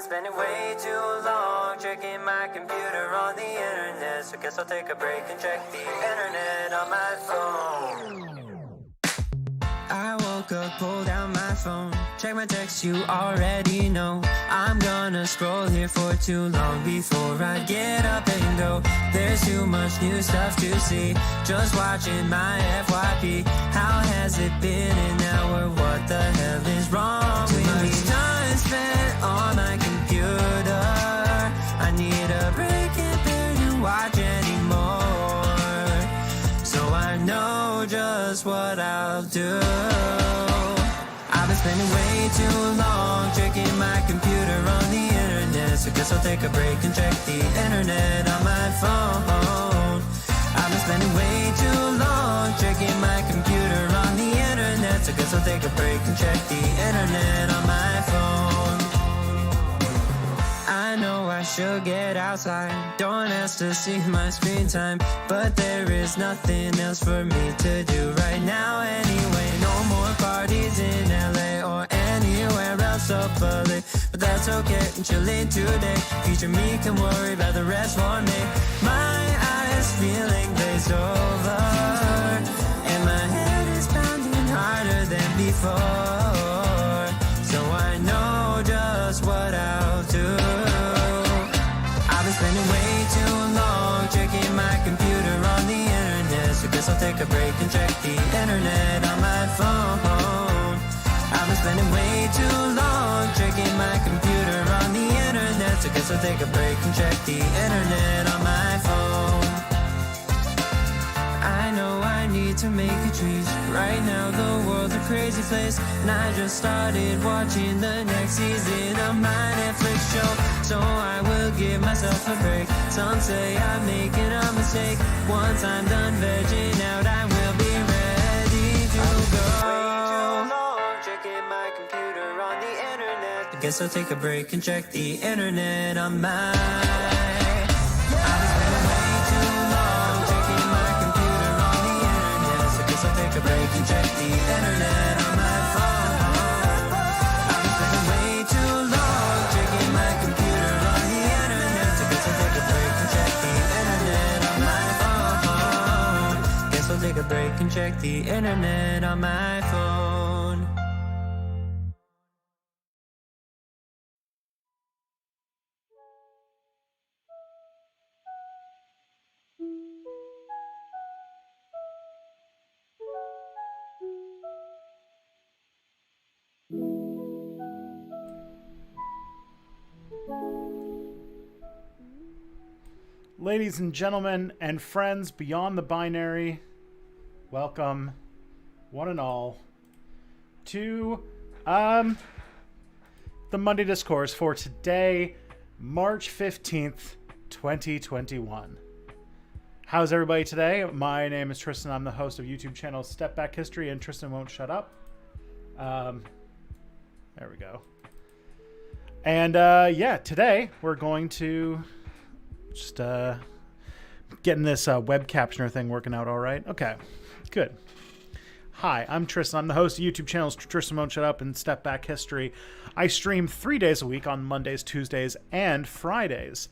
been spending way too long checking my computer on the internet, so guess I'll take a break and check the internet on my phone. I woke up, pulled out my phone, check my text, you already know. I'm gonna scroll here for too long before I get up and go. There's too much new stuff to see, just watching my FYP. How has it been an hour? What the hell is wrong with me? Too much time spent on my computer. I need a break, can't bear to watch anymore, so I know just what I'll do. I've been spending way too long checking my computer on the internet, so guess I'll take a break and check the internet on my phone. I've been spending way too long checking my computer on the internet, so guess I'll take a break and check the internet on my phone. I know I should get outside, don't ask to see my screen time, but there is nothing else for me to do right now anyway. No more parties in LA or anywhere else so public, but that's okay, I'm chilling today. Future me can worry about the rest for me. My eyes feeling glazed over, and my head is pounding harder than before, so I know just what I'll do. I've been spending way too long checking my computer on the internet, so guess I'll take a break and check the internet on my phone. I've been spending way too long checking my computer on the internet, so guess I'll take a break and check the internet on my phone. I know I need to make a change. Right now the world's a crazy place, and I just started watching the next season of my Netflix show, so I will give myself a break. Some say I'm making a mistake. Once I'm done vegging out, I will be ready to go. Way too long checking my computer on the internet, I guess I'll take a break and check the internet on my. Take a break and check the internet on my phone. I've been spending way too long checking my computer on the internet, so guess I'll take a break and check the internet on my phone. Guess I'll take a break and check the internet on my phone. Ladies and gentlemen and friends beyond the binary, welcome, one and all, to the Monday Discourse for today, March 15th, 2021. How's everybody today? My name is Tristan. I'm the host of YouTube channel Step Back History, and Tristan Won't Shut Up. There we go. And yeah, today we're going to just getting this web captioner thing working out all right. Okay, good. Hi, I'm Tristan. I'm the host of YouTube channels Tristan Won't Shut Up and Step Back History. I stream 3 days a week on Mondays, Tuesdays, and Fridays.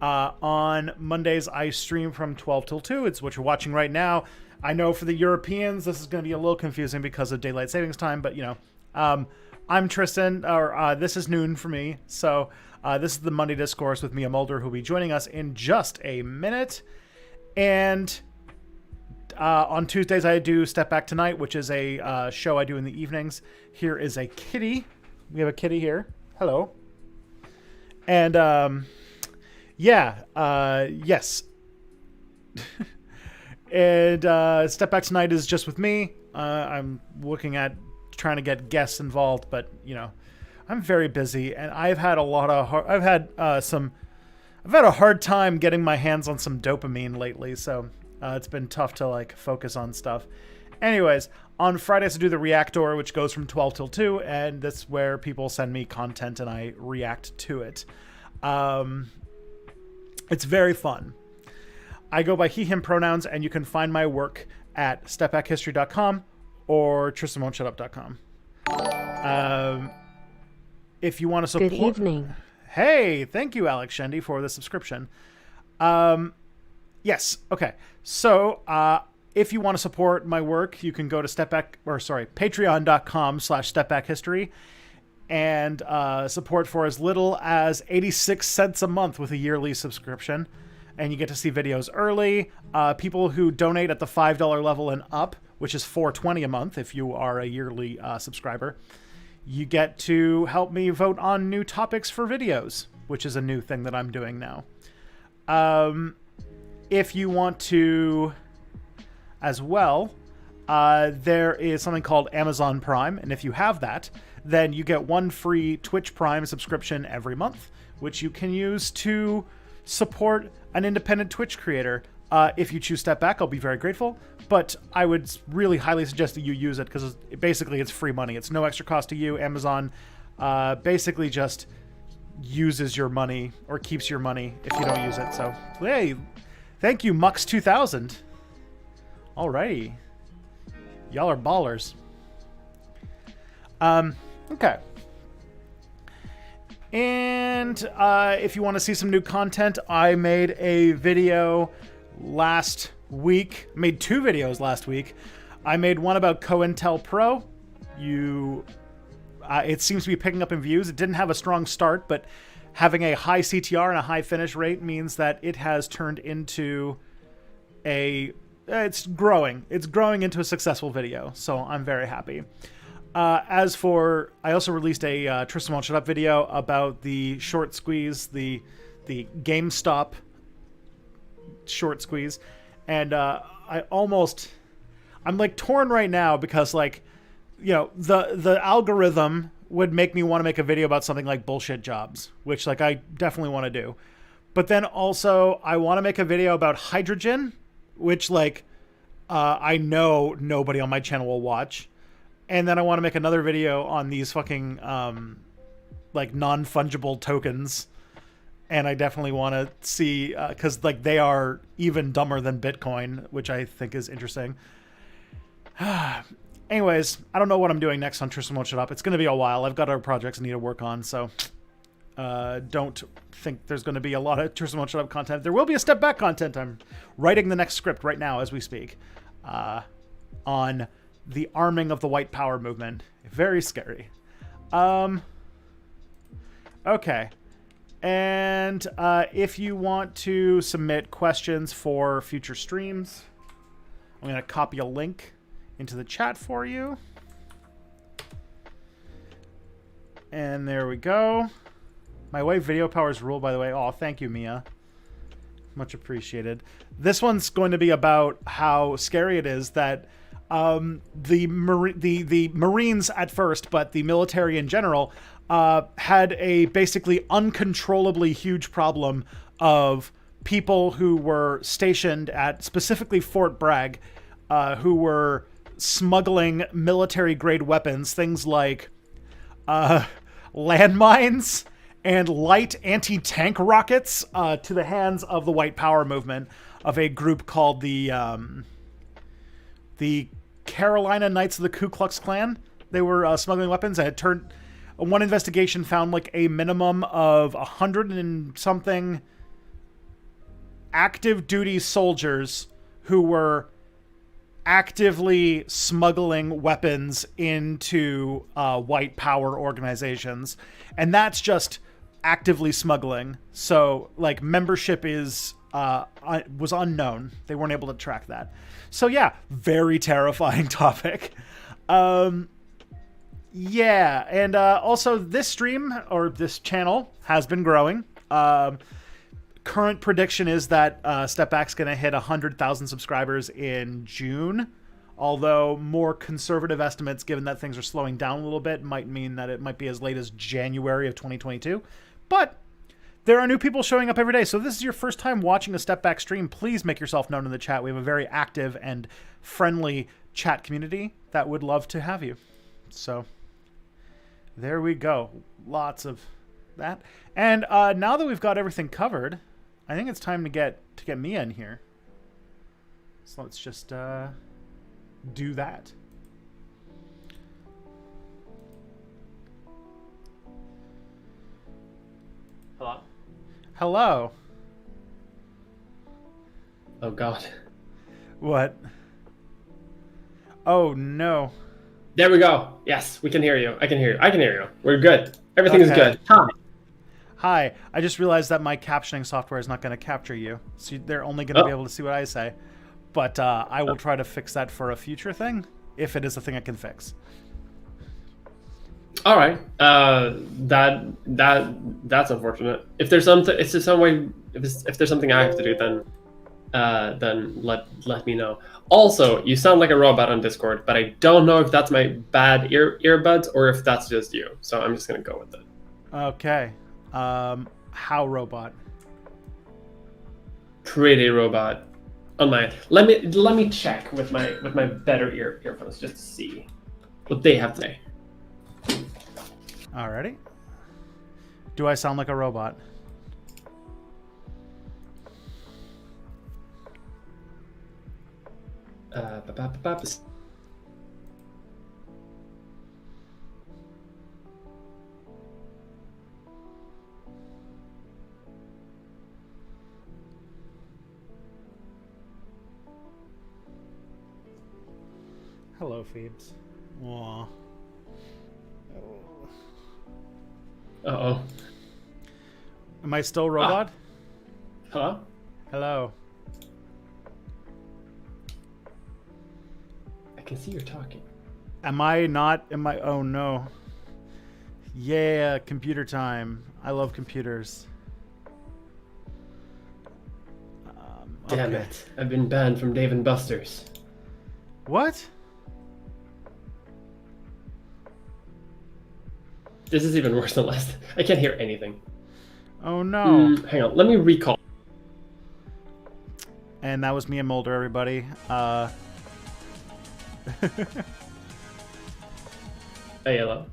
On Mondays, I stream from 12 till 2. It's what you're watching right now. I know for the Europeans, this is going to be a little confusing because of daylight savings time, but, you know, I'm Tristan, or this is noon for me, so this is the Monday Discourse with Mia Mulder, who will be joining us in just a minute. And on Tuesdays, I do Step Back Tonight, which is a show I do in the evenings. Here is a kitty. We have a kitty here. Hello. And yeah, yes. And Step Back Tonight is just with me. I'm looking at trying to get guests involved, but you know, I'm very busy, and I've had I've had a hard time getting my hands on some dopamine lately, so it's been tough to like focus on stuff. Anyways, on Fridays I do the Reactor, which goes from 12 till 2, and that's where people send me content and I react to it. It's very fun. I go by he, him pronouns, and you can find my work at stepbackhistory.com or tristanwon'tshutup.com. If you want to support... Good evening. Hey, thank you, Alex Shendy, for the subscription. Yes. Okay. So, if you want to support my work, you can go to patreon.com/stepbackhistory and support for as little as 86 cents a month with a yearly subscription. And you get to see videos early. People who donate at the $5 level and up, which is $4.20 a month if you are a yearly subscriber, you get to help me vote on new topics for videos, which is a new thing that I'm doing now. If you want to as well, there is something called Amazon Prime, and if you have that, then you get one free Twitch Prime subscription every month, which you can use to support an independent Twitch creator. If you choose Step Back, I'll be very grateful, but I would really highly suggest that you use it because basically it's free money. It's no extra cost to you. Amazon basically just uses your money or keeps your money if you don't use it. So, hey, thank you, Mux2000. Alrighty. Y'all are ballers. Okay. And if you want to see some new content, I made a video last week. Made two videos last week. I made one about COINTELPRO. It seems to be picking up in views. It didn't have a strong start, but having a high CTR and a high finish rate means that it has turned into it's growing. It's growing into a successful video, so I'm very happy. I also released a Tristan Won't Shut Up video about the short squeeze, the GameStop short squeeze, and I'm like torn right now because the algorithm would make me want to make a video about something like bullshit jobs, which I definitely want to do, but then also I want to make a video about hydrogen, which I know nobody on my channel will watch. And then I want to make another video on these fucking, non-fungible tokens. And I definitely want to see, because, they are even dumber than Bitcoin, which I think is interesting. Anyways, I don't know what I'm doing next on Tristan Won't Shut Up. It's going to be a while. I've got other projects I need to work on, so don't think there's going to be a lot of Tristan Won't Shut Up content. There will be a Step Back content. I'm writing the next script right now as we speak on the arming of the white power movement. Very scary. Okay. And if you want to submit questions for future streams, I'm going to copy a link into the chat for you. And there we go. My wife video powers rule, by the way. Oh, thank you, Mia. Much appreciated. This one's going to be about how scary it is that the Marines at first, but the military in general, had a basically uncontrollably huge problem of people who were stationed at specifically Fort Bragg, who were smuggling military-grade weapons, things like landmines and light anti-tank rockets to the hands of the white power movement of a group called the Carolina Knights of the Ku Klux Klan. They were smuggling weapons. One investigation found a minimum of 100 and something active duty soldiers who were actively smuggling weapons into white power organizations. And that's just actively smuggling. So membership was unknown. They weren't able to track that. So yeah, very terrifying topic. Yeah, and also this stream, or this channel, has been growing. Current prediction is that Step Back's going to hit 100,000 subscribers in June, although more conservative estimates, given that things are slowing down a little bit, might mean that it might be as late as January of 2022. But there are new people showing up every day, so if this is your first time watching a Step Back stream, please make yourself known in the chat. We have a very active and friendly chat community that would love to have you. So there we go. Lots of that. And now that we've got everything covered, I think it's time to get Mia in here. So let's just do that. Hello? Hello. Oh, God. What? Oh, no. There we go. Yes, we can hear you. I can hear you. I can hear you. We're good. Everything is Okay. good. Hi. Hi. I just realized that my captioning software is not going to capture you. So they're only going to be able to see what I say. But I will try to fix that for a future thing, if it is a thing I can fix. All right. That's unfortunate. If there's something, if there's some way, if there's something I have to do, then let me know. Also, you sound like a robot on Discord, but I don't know if that's my bad earbuds or if that's just you. So I'm just gonna go with it. Okay. How robot? Pretty robot on my. Let me check with my better earphones just to see what they have to say. Alrighty. Do I sound like a robot? Hello, Phoebes. Aw. Uh-oh. Am I still robot? Hello? Hello. I can see you're talking. Am I not? Am I? Oh no. Yeah, computer time. I love computers. Damn okay. it. I've been banned from Dave & Buster's. What? This is even worse than last. I can't hear anything. Oh no. Hang on, let me recall. And that was me and Mulder, everybody. Hey, hello.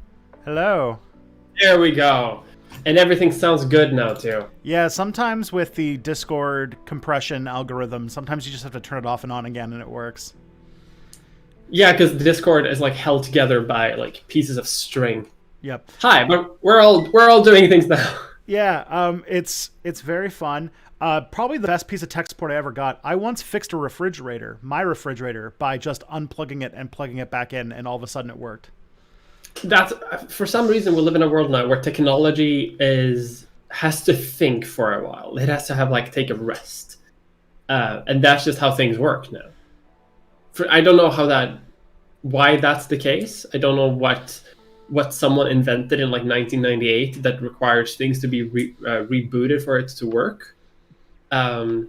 Hello. There we go. And everything sounds good now, too. Yeah, sometimes with the Discord compression algorithm, sometimes you just have to turn it off and on again and it works. Yeah, because Discord is like held together by like pieces of string. Yep. Hi, but we're all doing things now. Yeah, it's very fun. Probably the best piece of tech support I ever got. I once fixed a refrigerator, my refrigerator, by just unplugging it and plugging it back in, and all of a sudden it worked. That's for some reason we live in a world now where technology has to think for a while. It has to have like take a rest, and that's just how things work now. I don't know why that's the case. I don't know what someone invented in like 1998 that requires things to be rebooted for it to work. But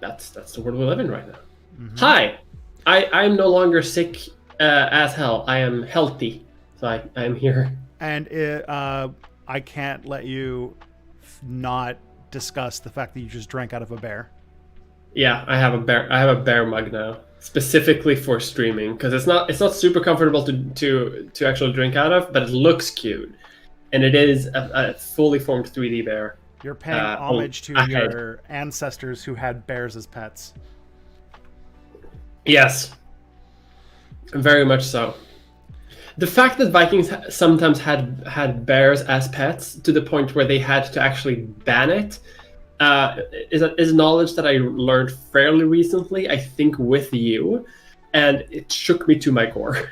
that's the world we live in right now. Mm-hmm. Hi, I'm no longer sick as hell. I am healthy, so I'm here. And I can't let you not discuss the fact that you just drank out of a bear. Yeah, I have a bear mug now, specifically for streaming, because it's not super comfortable to actually drink out of, but it looks cute, and it is a fully formed 3D bear. You're paying homage to your ancestors who had bears as pets. Yes, very much so. The fact that Vikings sometimes had bears as pets to the point where they had to actually ban it is knowledge that I learned fairly recently, I think with you, and it shook me to my core.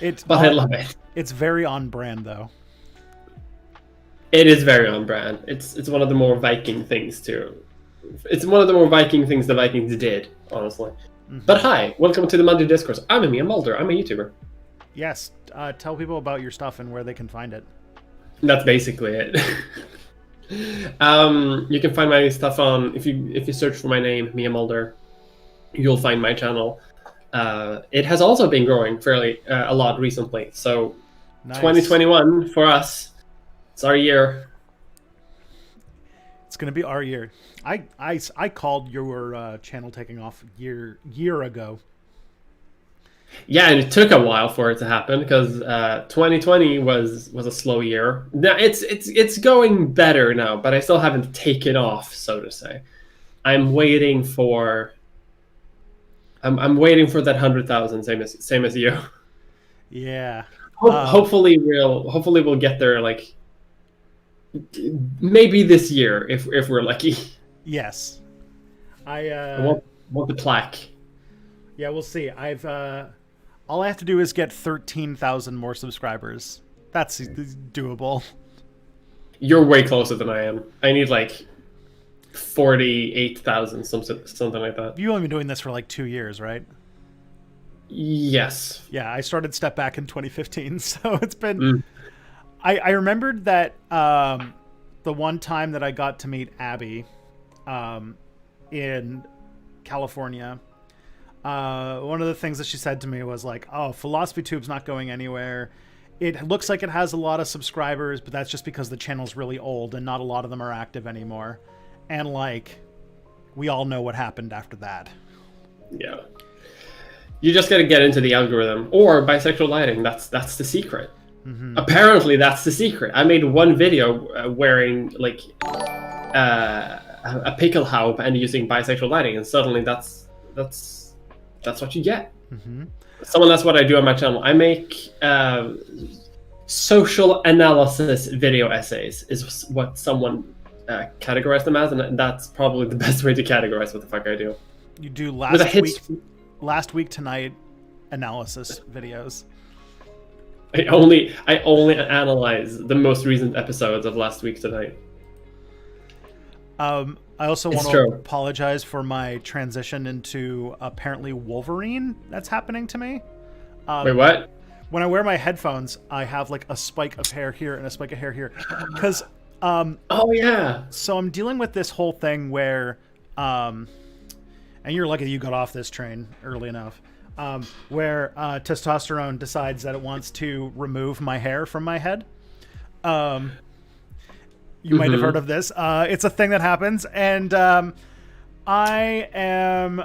I love it. It's very on brand, though. It is very on brand. It's one of the more Viking things too. It's one of the more Viking things the Vikings did, honestly. Mm-hmm. But hi, welcome to the Monday Discourse. I'm Mia Mulder. I'm a YouTuber. Yes, tell people about your stuff and where they can find it. That's basically it. You can find my stuff on if you search for my name, Mia Mulder, you'll find my channel. It has also been growing fairly a lot recently. So nice. 2021 for us, it's our year. It's gonna be our year. I called your channel taking off year ago. Yeah, and it took a while for it to happen because 2020 was a slow year. Now it's going better now, but I still haven't taken off, so to say. I'm waiting for that 100,000, same as you. Yeah. Hopefully we'll get there like Maybe this year if we're lucky. Yes. I want the plaque. Yeah, we'll see. All I have to do is get 13,000 more subscribers. That's doable. You're way closer than I am. I need like 48,000, something like that. You've only been doing this for like 2 years, right? Yes. Yeah, I started Step Back in 2015, so it's been... I remembered that the one time that I got to meet Abby in California, one of the things that she said to me was like, oh, Philosophy Tube's not going anywhere. It looks like it has a lot of subscribers, but that's just because the channel's really old and not a lot of them are active anymore. And like, we all know what happened after that. Yeah. You just got to get into the algorithm. Or bisexual lighting. That's the secret. Mm-hmm. Apparently, that's the secret. I made one video wearing like a pickle haube and using bisexual lighting, and suddenly that's what you get. Mm-hmm. That's what I do on my channel. I make social analysis video essays. Is what someone categorized them as, and that's probably the best way to categorize what the fuck I do. You do last week tonight analysis videos. I only analyze the most recent episodes of Last Week Tonight. I also want to apologize for my transition into apparently Wolverine that's happening to me. Wait, what? When I wear my headphones, I have like a spike of hair here and a spike of hair here. Because, oh yeah. So I'm dealing with this whole thing where, and you're lucky you got off this train early enough. Where testosterone decides that it wants to remove my hair from my head. You might have heard of this. It's a thing that happens, and I am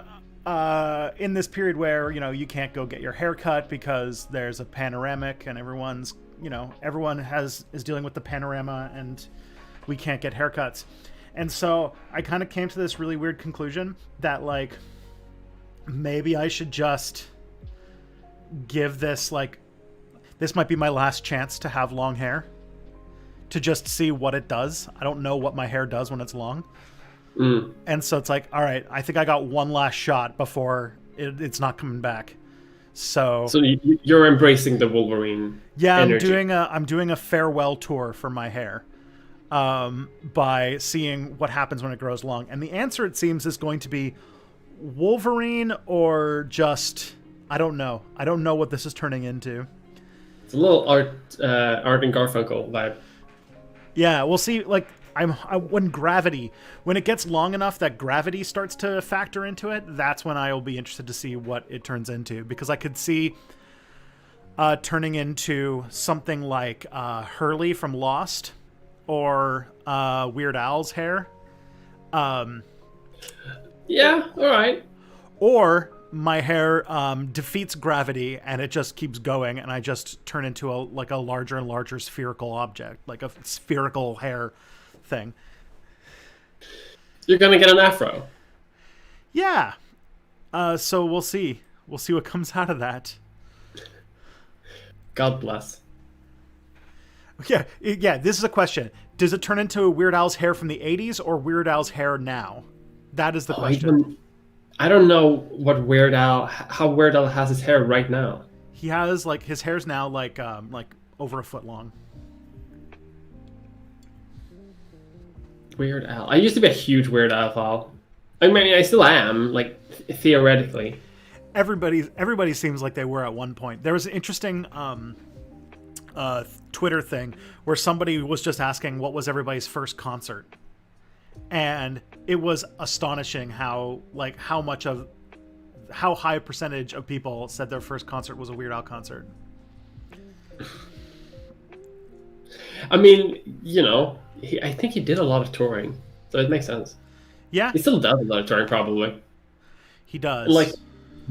in this period where you can't go get your hair cut because there's a panoramic, and everyone is dealing with the panorama, and we can't get haircuts. And so I kind of came to this really weird conclusion that like, maybe I should just give this this might be my last chance to have long hair, to just see what it does. I don't know what my hair does when it's long. And so it's like, all right, I think I got one last shot before it's not coming back. So you're embracing the Wolverine. Yeah, energy. I'm doing a farewell tour for my hair by seeing what happens when it grows long. And the answer, it seems, is going to be Wolverine or just, I don't know. I don't know what this is turning into. It's a little Art and Garfunkel vibe. Yeah, we'll see. Like, when it gets long enough that gravity starts to factor into it, that's when I will be interested to see what it turns into. Because I could see turning into something like Hurley from Lost or Weird Al's hair. Yeah, all right. Or my hair defeats gravity and it just keeps going, and I just turn into a larger and larger spherical object, like a spherical hair thing. You're gonna get an afro. Yeah. So we'll see. We'll see what comes out of that. God bless. Yeah. This is a question. Does it turn into Weird Al's hair from the 80s or Weird Al's hair now? That is the question. I don't know how Weird Al has his hair right now. He has his hair's now like over a foot long. Weird Al. I used to be a huge Weird Al fan. I mean, I still am, theoretically. Everybody seems like they were at one point. There was an interesting Twitter thing where somebody was just asking what was everybody's first concert. And it was astonishing how high a percentage of people said their first concert was a Weird Al concert. I mean, I think he did a lot of touring, so it makes sense. Yeah, he still does a lot of touring, probably. He does.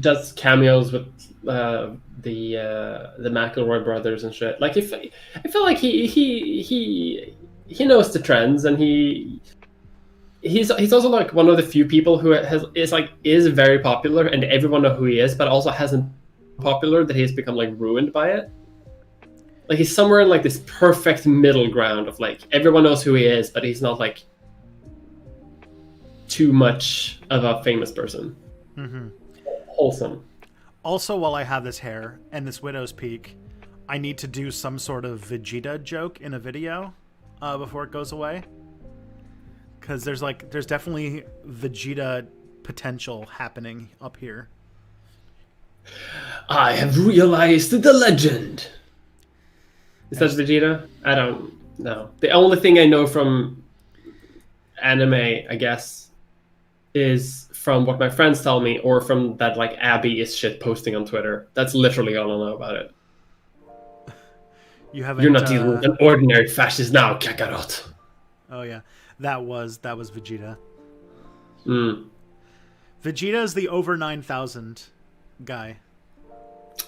Does cameos with the McElroy brothers and shit. I feel like he knows the trends, and he's also one of the few people who is very popular and everyone knows who he is, but also hasn't popular that he's become ruined by it. Like he's somewhere in like this perfect middle ground of like everyone knows who he is, but he's not like too much of a famous person. Mm-hmm. Wholesome. Also, while I have this hair and this widow's peak, I need to do some sort of Vegeta joke in a video before it goes away. Because there's definitely Vegeta potential happening up here. I have realized the legend. Is that Vegeta? I don't know. The only thing I know from anime, I guess, is from what my friends tell me, or from that like Abby is shit posting on Twitter. That's literally all I know about it. You're not dealing with an ordinary fascist now, Kakarot. Oh yeah, that was Vegeta. Mm. Vegeta is the over 9,000 guy.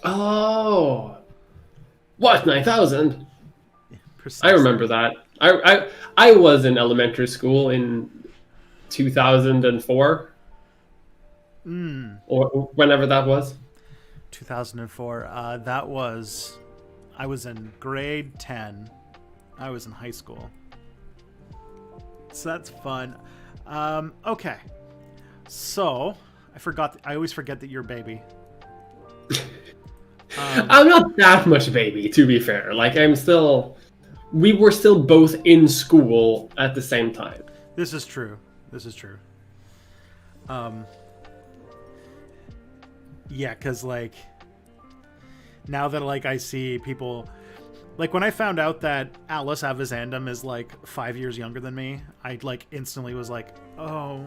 Oh, what 9,000? Yeah, I remember that. I was in elementary school in 2004. Or whenever that was. 2004. I was in grade 10. I was in high school. So that's fun. Okay. So, I always forget that you're a baby. I'm not that much baby, to be fair. Like, we were still both in school at the same time. This is true. Yeah, because, like, now that, like, I see people... Like, when I found out that Alice Avizandum is, like, 5 years younger than me, I, like, instantly was like, oh...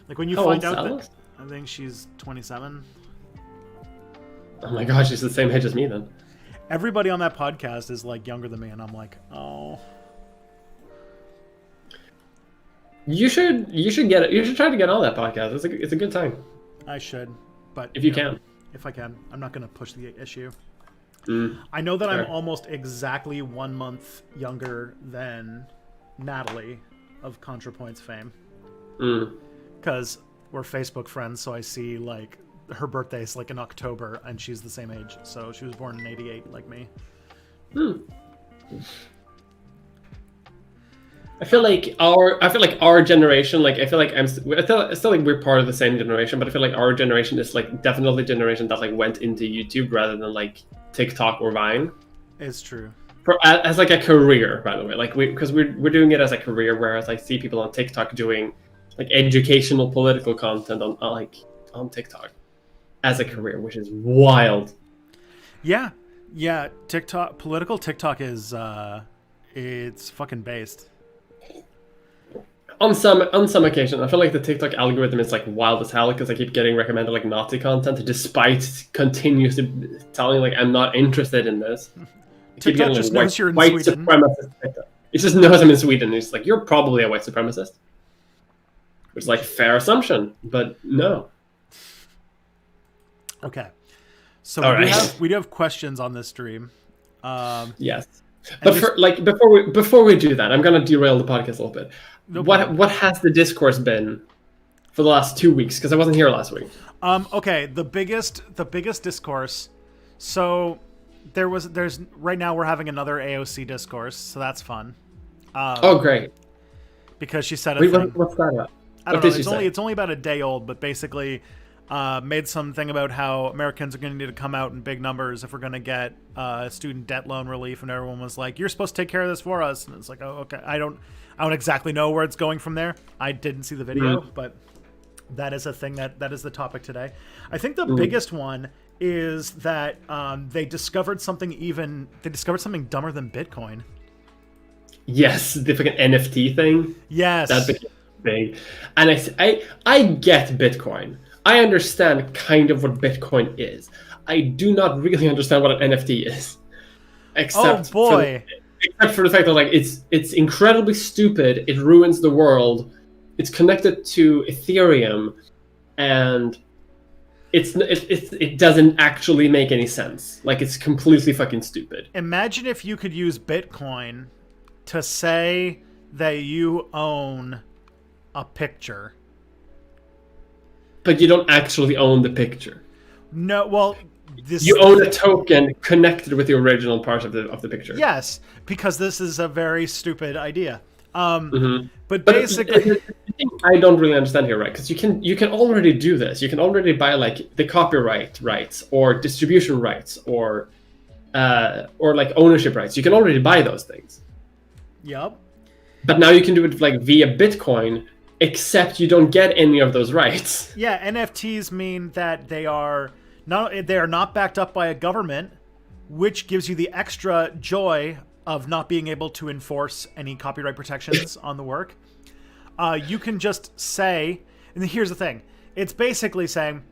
Like, when you find out that... I think she's 27. Oh my gosh, she's the same age as me, then. Everybody on that podcast is, like, younger than me, and I'm like, oh... You should get it. You should try to get on that podcast. It's a good time. I should, but if you can. If I can. I'm not going to push the issue. I know that fair. I'm almost exactly 1 month younger than Natalie of ContraPoints fame. Because we're Facebook friends, so I see, like, her birthday's, like, in October, and she's the same age. So she was born in 88, like me. I feel like our generation, like I feel like I still like we're part of the same generation, but I feel like our generation is like definitely the generation that like went into YouTube rather than like TikTok or Vine. It's true. As like a career, by the way, like because we're doing it as a career, whereas I see people on TikTok doing like educational political content on TikTok as a career, which is wild. Yeah, political TikTok is it's fucking based. On some occasion, I feel like the TikTok algorithm is like wild as hell because I keep getting recommended like Nazi content despite continuously telling like I'm not interested in this. TikTok just knows you're in white Sweden. Supremacist TikTok. It just knows I'm in Sweden. It's like you're probably a white supremacist, which is like fair assumption, but no. Okay, so we do have questions on this stream. Yes. But before we do that, I'm gonna derail the podcast a little bit. No what has the discourse been for the last 2 weeks? Because I wasn't here last week. Okay, the biggest discourse. So there's right now we're having another AOC discourse, so that's fun. Oh great! Because she said what's that about? I don't know. It's only about a day old, but basically made something about how Americans are going to need to come out in big numbers if we're going to get student debt loan relief, and everyone was like, "You're supposed to take care of this for us," and it's like, "Oh, okay." I don't exactly know where it's going from there. I didn't see the video, but that is a thing that is the topic today. I think the biggest one is that they discovered something dumber than Bitcoin. Yes, the fucking NFT thing. Yes, that became big, and I get Bitcoin. I understand kind of what Bitcoin is. I do not really understand what an NFT is, except for the fact that like it's incredibly stupid. It ruins the world. It's connected to Ethereum, and it doesn't actually make any sense. Like it's completely fucking stupid. Imagine if you could use Bitcoin to say that you own a picture. But you don't actually own the picture. No, well, You own a token connected with the original part of the picture. Yes, because this is a very stupid idea. Mm-hmm. But basically, I don't really understand here, right? Because you can already do this. You can already buy like the copyright rights or distribution rights or like ownership rights. You can already buy those things. Yep. But now you can do it like via Bitcoin, except you don't get any of those rights. Yeah, NFTs mean that they are not backed up by a government, which gives you the extra joy of not being able to enforce any copyright protections on the work. You can just say, and here's the thing, it's basically saying,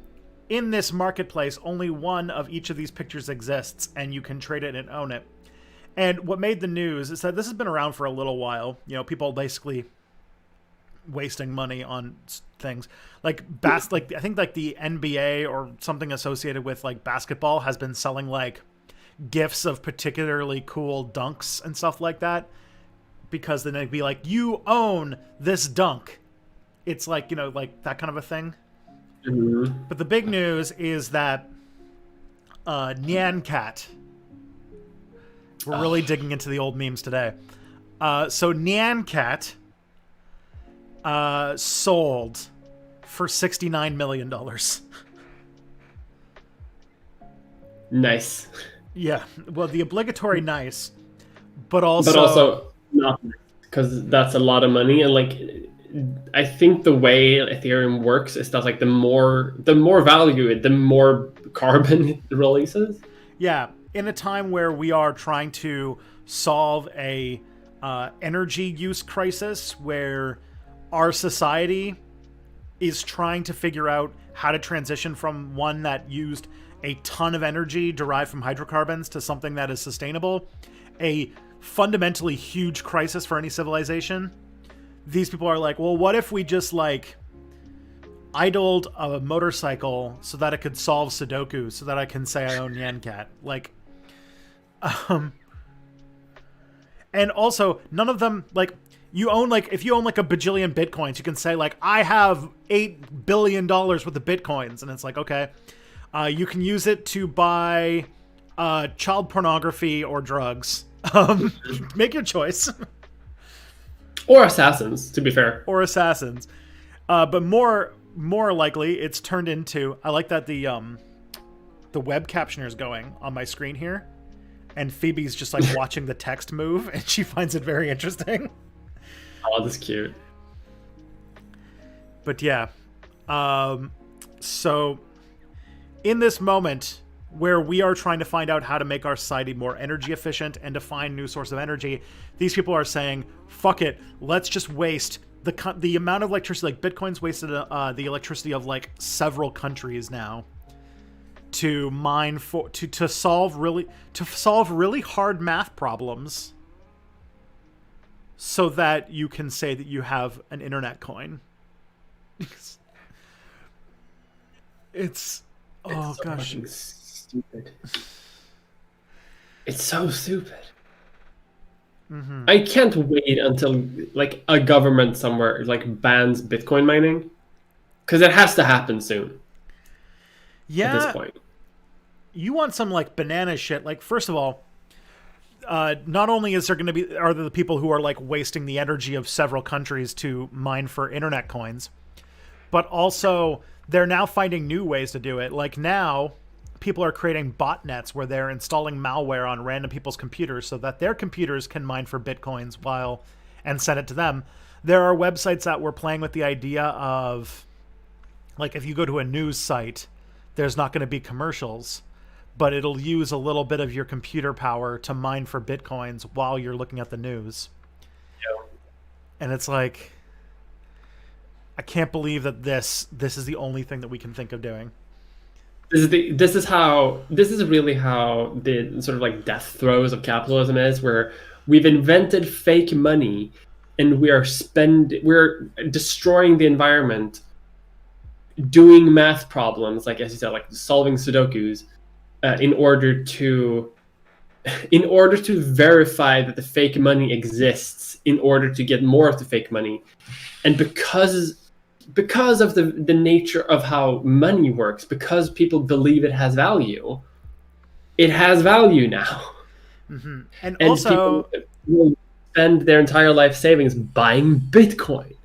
in this marketplace, only one of each of these pictures exists, and you can trade it and own it. And what made the news is that this has been around for a little while. You know, people basically wasting money on things like I think like the NBA or something associated with like basketball has been selling like gifs of particularly cool dunks and stuff like that, because then they'd be like, you own this dunk. It's like, you know, like that kind of a thing. Mm-hmm. But the big news is that Nyan Cat, we're really digging into the old memes today. So Nyan Cat sold for $69 million. Nice. Yeah, well, the obligatory nice, but also not, because that's a lot of money. And like, I think the way Ethereum works is that like the more value the more carbon it releases. Yeah, in a time where we are trying to solve a energy use crisis, where our society is trying to figure out how to transition from one that used a ton of energy derived from hydrocarbons to something that is sustainable, a fundamentally huge crisis for any civilization. These people are like, well, what if we just like idled a motorcycle so that it could solve Sudoku, so that I can say I own Nyan Cat? Like, and also none of them, like, you own, like, if you own like a bajillion bitcoins, you can say like, I have $8 billion worth of bitcoins, and it's like, okay, you can use it to buy child pornography or drugs. Make your choice. Or assassins, to be fair. Or assassins. But more likely, it's turned into, I like that the web captioner is going on my screen here, and Phoebe's just like watching the text move, and she finds it very interesting. Oh, that's cute. But yeah, so in this moment where we are trying to find out how to make our society more energy efficient and to find new source of energy, these people are saying, fuck it, let's just waste the amount of electricity. Like, Bitcoin's wasted the electricity of like several countries now to mine for to solve really hard math problems, so that you can say that you have an internet coin. It's oh so gosh, stupid. It's so stupid. Mm-hmm. I can't wait until like a government somewhere like bans Bitcoin mining, because it has to happen soon. Yeah. At this point, you want some like banana shit. Like, first of all, not only is there going to be are there the people who are like wasting the energy of several countries to mine for internet coins, but also they're now finding new ways to do it. Like, now people are creating botnets where they're installing malware on random people's computers so that their computers can mine for bitcoins and send it to them. There are websites that were playing with the idea of, like, if you go to a news site, there's not going to be commercials, but it'll use a little bit of your computer power to mine for bitcoins while you're looking at the news. yeah. And it's like, I can't believe that this is the only thing that we can think of doing. This is really how the sort of like death throes of capitalism is, where we've invented fake money and we're destroying the environment, doing math problems, like, as you said, like solving Sudokus, in order to verify that the fake money exists, in order to get more of the fake money. And because because of the nature of how money works, because people believe it has value now. And And also, people will spend their entire life savings buying Bitcoin.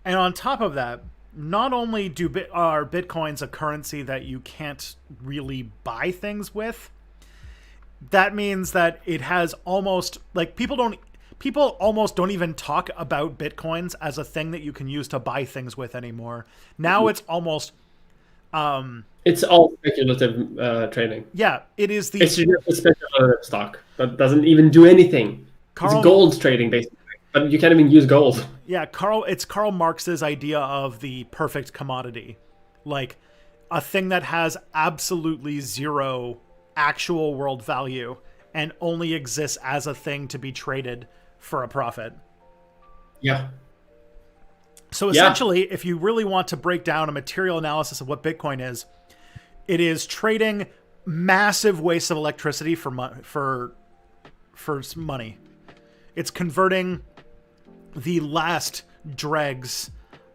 and on top of that, not only are bitcoins a currency that you can't really buy things with, that means that it has almost like people almost don't even talk about bitcoins as a thing that you can use to buy things with anymore. Now it's almost It's all speculative trading. yeah, it is It's the just a speculative stock that doesn't even do anything. It's gold trading, basically. But you can't even use gold. Yeah, it's Karl Marx's idea of the perfect commodity. Like a thing that has absolutely zero actual world value and only exists as a thing to be traded for a profit. Yeah. So essentially, if you really want to break down a material analysis of what Bitcoin is, it is trading massive wastes of electricity for money. It's converting the last dregs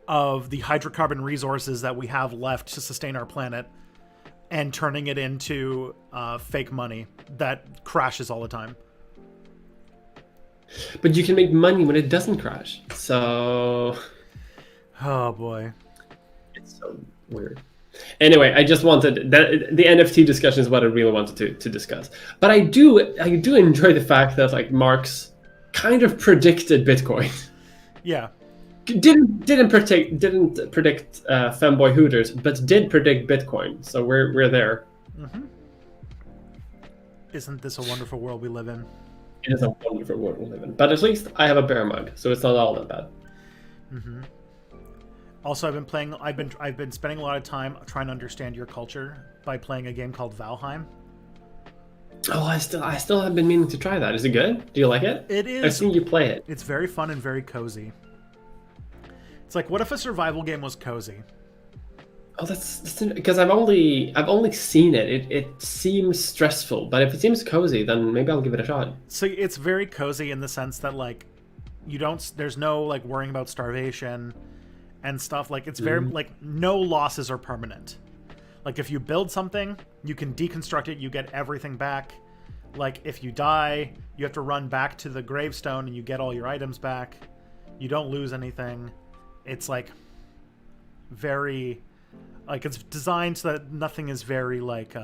of the hydrocarbon resources that we have left to sustain our planet and turning it into fake money that crashes all the time. But you can make money when it doesn't crash. So... Oh, boy. It's so weird. Anyway, I just wanted... the NFT discussion is what I really wanted to discuss. But I do enjoy the fact that like Marx kind of predicted Bitcoin. Yeah. Didn't predict femboy Hooters, but did predict Bitcoin. So we're there. Mm-hmm. Isn't this a wonderful world we live in? It is a wonderful world we live in. But at least I have a bear mug, so it's not all that bad. Mm-hmm. Also, I've been spending a lot of time trying to understand your culture by playing a game called Valheim. Oh, I still have been meaning to try that. Is it good? Do you like it? It is. I've seen you play it. It's very fun and very cozy. It's like, what if a survival game was cozy? Oh, that's because I've only seen it. It seems stressful, but if it seems cozy, then maybe I'll give it a shot. So it's very cozy in the sense that like there's no like worrying about starvation and stuff. Like it's very like no losses are permanent. Like if you build something, you can deconstruct it, you get everything back. Like if you die, you have to run back to the gravestone and you get all your items back. You don't lose anything. It's like very like it's designed so that nothing is very like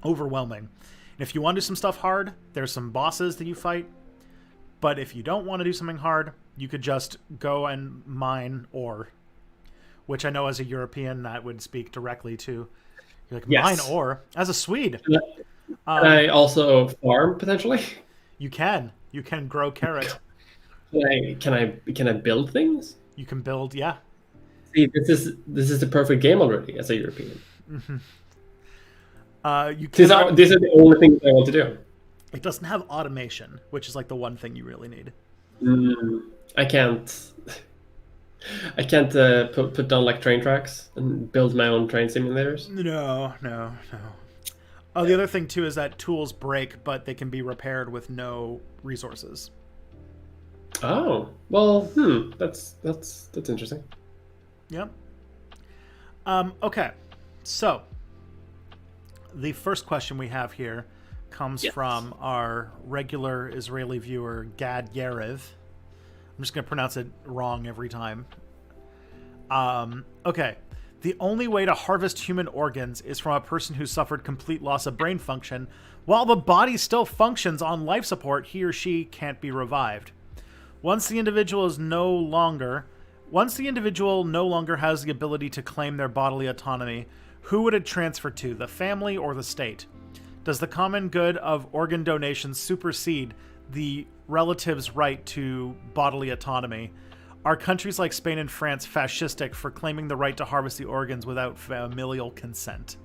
overwhelming. And if you want to do some stuff hard, there's some bosses that you fight. But if you don't want to do something hard, you could just go and mine ore, which I know as a European that would speak directly to. You're like, mine ore? As a Swede. Can I also farm potentially? You can grow carrot. Can I build things? You can build, yeah. See, this is the perfect game already as a European. Mm-hmm. These are the only things I want to do. It doesn't have automation, which is like the one thing you really need. I can't put down like train tracks and build my own train simulators. No. Oh, the other thing too is that tools break, but they can be repaired with no resources. Oh, well, that's interesting. Yep. Okay, so the first question we have here comes from our regular Israeli viewer, Gad Yarev. I'm just going to pronounce it wrong every time. Okay. The only way to harvest human organs is from a person who suffered complete loss of brain function. While the body still functions on life support, he or she can't be revived. Once the individual no longer has the ability to claim their bodily autonomy, who would it transfer to, the family or the state? Does the common good of organ donation supersede the relative's right to bodily autonomy? Are countries like Spain and France fascistic for claiming the right to harvest the organs without familial consent?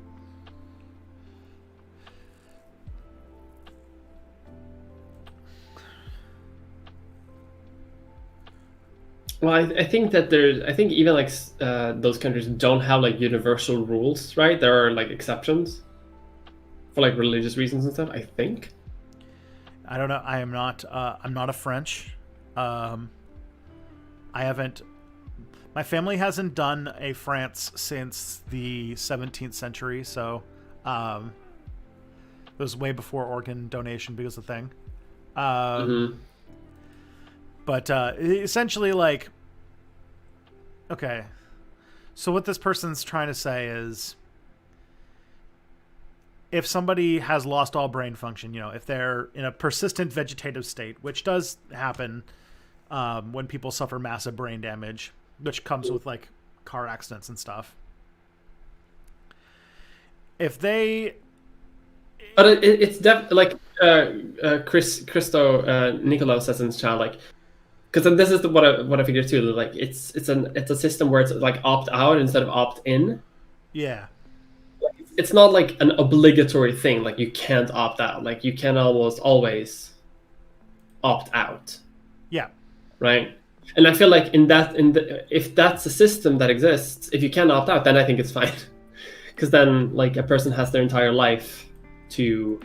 Well, I think that I think even like those countries don't have like universal rules, right? There are like exceptions for like religious reasons and stuff, I think. I don't know. I'm not a French. I haven't My family hasn't done a France since the 17th century, so it was way before organ donation was a thing. But essentially, like, okay. So what this person's trying to say is, if somebody has lost all brain function, if they're in a persistent vegetative state, which does happen when people suffer massive brain damage, which comes with like car accidents and stuff. If they, but it's definitely like Christo Nicolau says in his child, like, because this is what I figured too. Like it's a system where it's like opt out instead of opt in. Yeah. It's not like an obligatory thing. Like you can't opt out. Like you can almost always opt out. Yeah. Right. And I feel like if that's a system that exists, if you can opt out, then I think it's fine. Because then like a person has their entire life to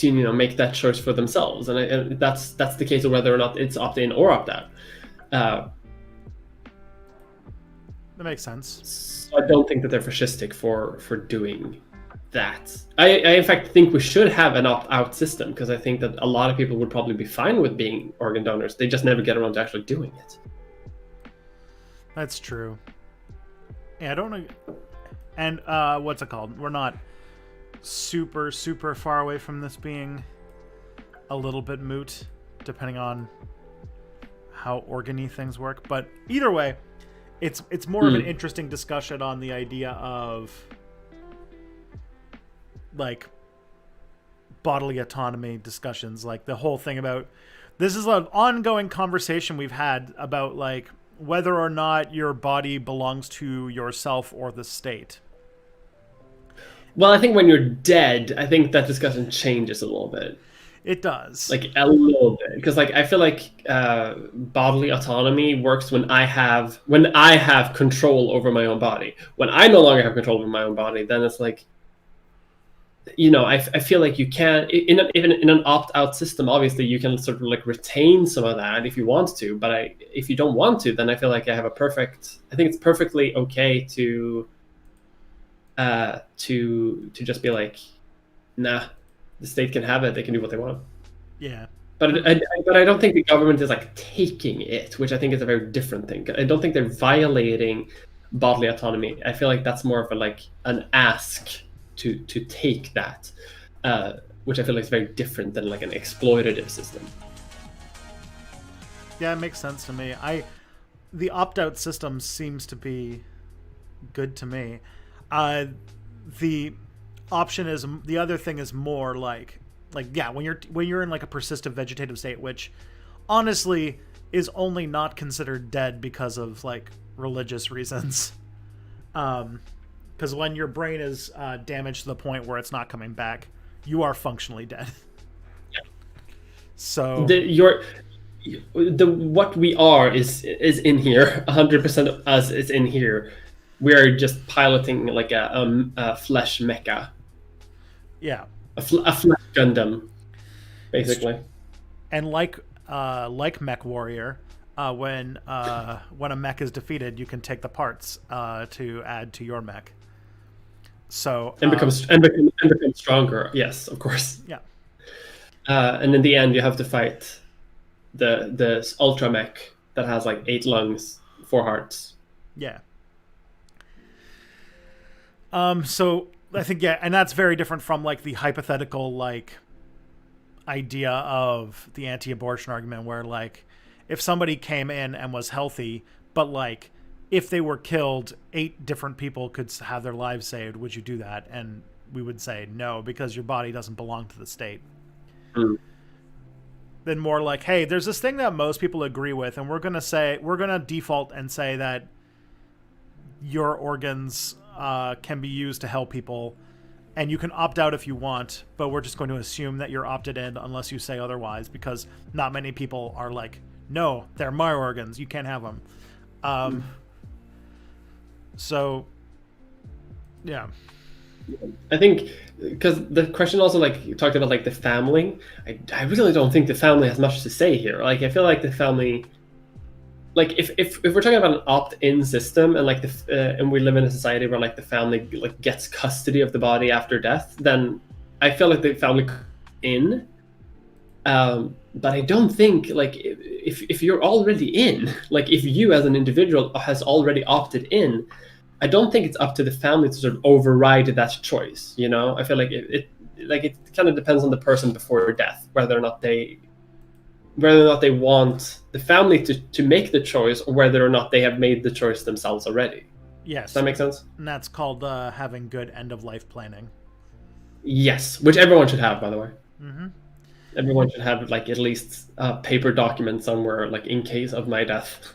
make that choice for themselves, and that's the case of whether or not it's opt in or opt out. That makes sense. So I don't think that they're fascistic for doing that. I in fact think we should have an opt out system, because I think that a lot of people would probably be fine with being organ donors. They just never get around to actually doing it. That's true. Yeah, I don't know. And what's it called? We're not super far away from this being a little bit moot, depending on how organ-y things work. But either way, it's more of an interesting discussion on the idea of like bodily autonomy discussions. Like the whole thing about, this is an ongoing conversation we've had about like whether or not your body belongs to yourself or the state. Well, I think when you're dead, I think that discussion changes a little bit. It does. Like a little bit. Because like I feel like bodily autonomy works when I have control over my own body. When I no longer have control over my own body, then it's like, I feel like you can, even in an opt-out system, obviously you can sort of like retain some of that if you want to. But if you don't want to, then I feel like I think it's perfectly okay to just be like, nah, the state can have it. They can do what they want. Yeah. But I don't think the government is like taking it, which I think is a very different thing. I don't think they're violating bodily autonomy. I feel like that's more of an ask to take that, which I feel like is very different than like an exploitative system. Yeah, it makes sense to me. The opt-out system seems to be good to me. The option is, the other thing is more like yeah, when you're in like a persistent vegetative state, which honestly is only not considered dead because of like religious reasons. Because when your brain is damaged to the point where it's not coming back, you are functionally dead. Yeah. So what we are is in here. 100% of us is in here. We're just piloting like a flesh mecha. Yeah. A flesh Gundam, basically. And like Mech Warrior, when a mech is defeated, you can take the parts to add to your mech. So and become stronger. Yes, of course. Yeah. And in the end, you have to fight the ultra mech that has like 8 lungs, 4 hearts. Yeah. So I think, yeah, and that's very different from like the hypothetical like idea of the anti-abortion argument, where like if somebody came in and was healthy, but like if they were killed, 8 different people could have their lives saved, would you do that? And we would say no, because your body doesn't belong to the state. Then more like, hey, there's this thing that most people agree with, and we're gonna default and say that your organs can be used to help people, and you can opt out if you want, but we're just going to assume that you're opted in unless you say otherwise, because not many people are like, no, they're my organs, you can't have them. So yeah, I think because the question also like you talked about like the family. I really don't think the family has much to say here. Like I feel like the family like if we're talking about an opt-in system, and like and we live in a society where like the family like gets custody of the body after death, then I feel like the family in. But I don't think like if you're already in, like if you as an individual has already opted in, I don't think it's up to the family to sort of override that choice. You know, I feel like it kind of depends on the person before death whether or not they want the family to make the choice, or whether or not they have made the choice themselves already. Yes. Does that make sense? And that's called having good end-of-life planning. Yes, which everyone should have, by the way. Mm-hmm. Everyone should have like at least a paper document somewhere, like in case of my death.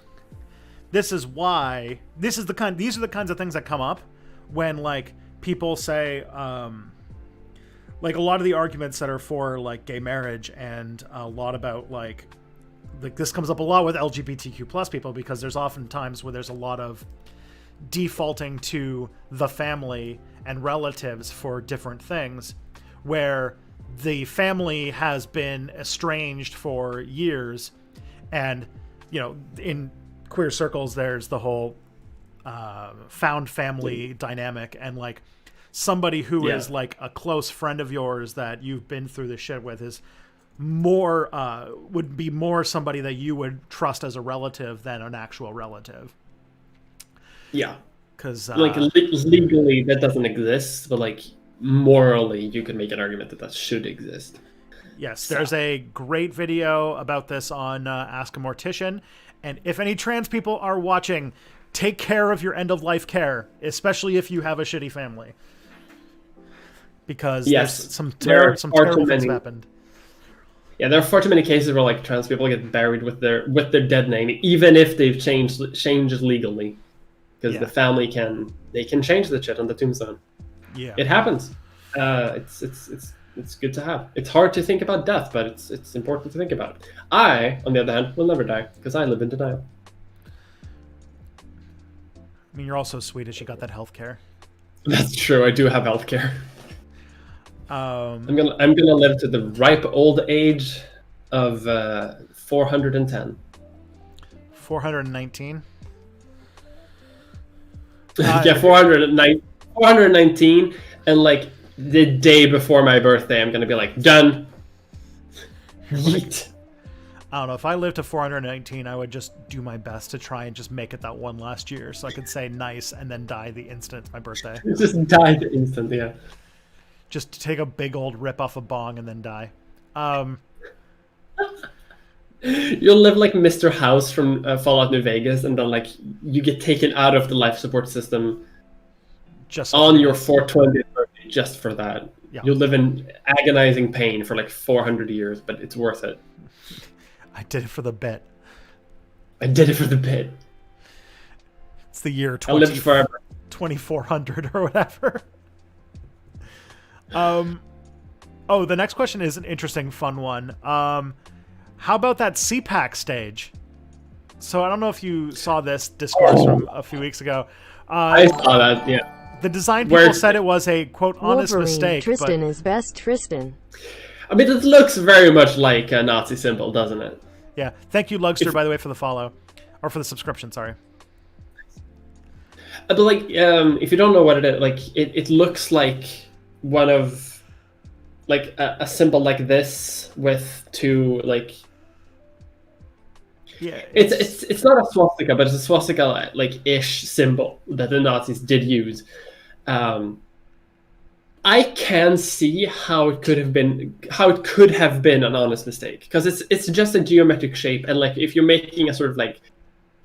This is why these are the kinds of things that come up when like people say like a lot of the arguments that are for like gay marriage, and a lot about like this comes up a lot with LGBTQ plus people, because there's often times where there's a lot of defaulting to the family and relatives for different things, where the family has been estranged for years. And, you know, in queer circles, there's the whole found family dynamic, and like somebody who is like a close friend of yours that you've been through this shit with is more would be more somebody that you would trust as a relative than an actual relative. Yeah, because like legally that doesn't exist, but like morally you could make an argument that should exist. Yes, there's a great video about this on Ask a Mortician, and if any trans people are watching, take care of your end-of-life care, especially if you have a shitty family, because there's some terrible things happened. Yeah, there are far too many cases where like trans people get buried with their dead name, even if they've changed legally, because the family can change the shit on the tombstone. Yeah, it happens. It's good to have. It's hard to think about death, but it's important to think about it. I, on the other hand, will never die because I live in denial. I mean, you're also Swedish. You got that healthcare. That's true. I do have healthcare. I'm gonna live to the ripe old age of 410. 419. Yeah, 419, and like the day before my birthday, I'm gonna be like done. Yeet. I don't know. If I lived to 419, I would just do my best to try and just make it that one last year, so I could say nice and then die the instant it's my birthday. Just die the instant, yeah. Just to take a big old rip off a bong and then die. You'll live like Mr. House from Fallout New Vegas, and then like you get taken out of the life support system just on your 420th birthday, just for that. Yeah. You'll live in agonizing pain for like 400 years, but it's worth it. I did it for the bit. It's the year I lived forever. 2400 or whatever. The next question is an interesting, fun one. How about that CPAC stage? So I don't know if you saw this discourse from a few weeks ago. I saw that, yeah. The design people said it was a, quote, honest mistake. Tristan is best, Tristan. I mean, it looks very much like a Nazi symbol, doesn't it? Yeah. Thank you, Lugster, by the way, for the follow. Or for the subscription, sorry. But like, if you don't know what it is, like, it looks like one of, like, a symbol like this with two, like... Yeah, it's not a swastika, but it's a swastika like ish symbol that the Nazis did use. I can see how it could have been an honest mistake, because it's just a geometric shape, and like if you're making a sort of like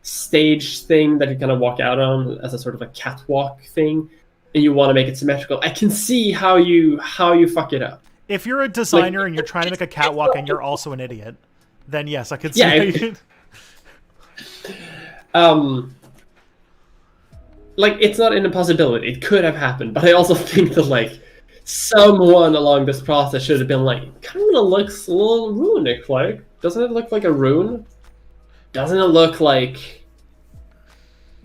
stage thing that you kind of walk out on as a sort of a catwalk thing, and you want to make it symmetrical, I can see how you fuck it up. If you're a designer and you're trying to make a catwalk and you're also an idiot, then yes, I could see how you... like it's not an impossibility. It could have happened, but I also think that like someone along this process should have been like, kind of looks a little runic, like doesn't it look like a rune? Doesn't it look like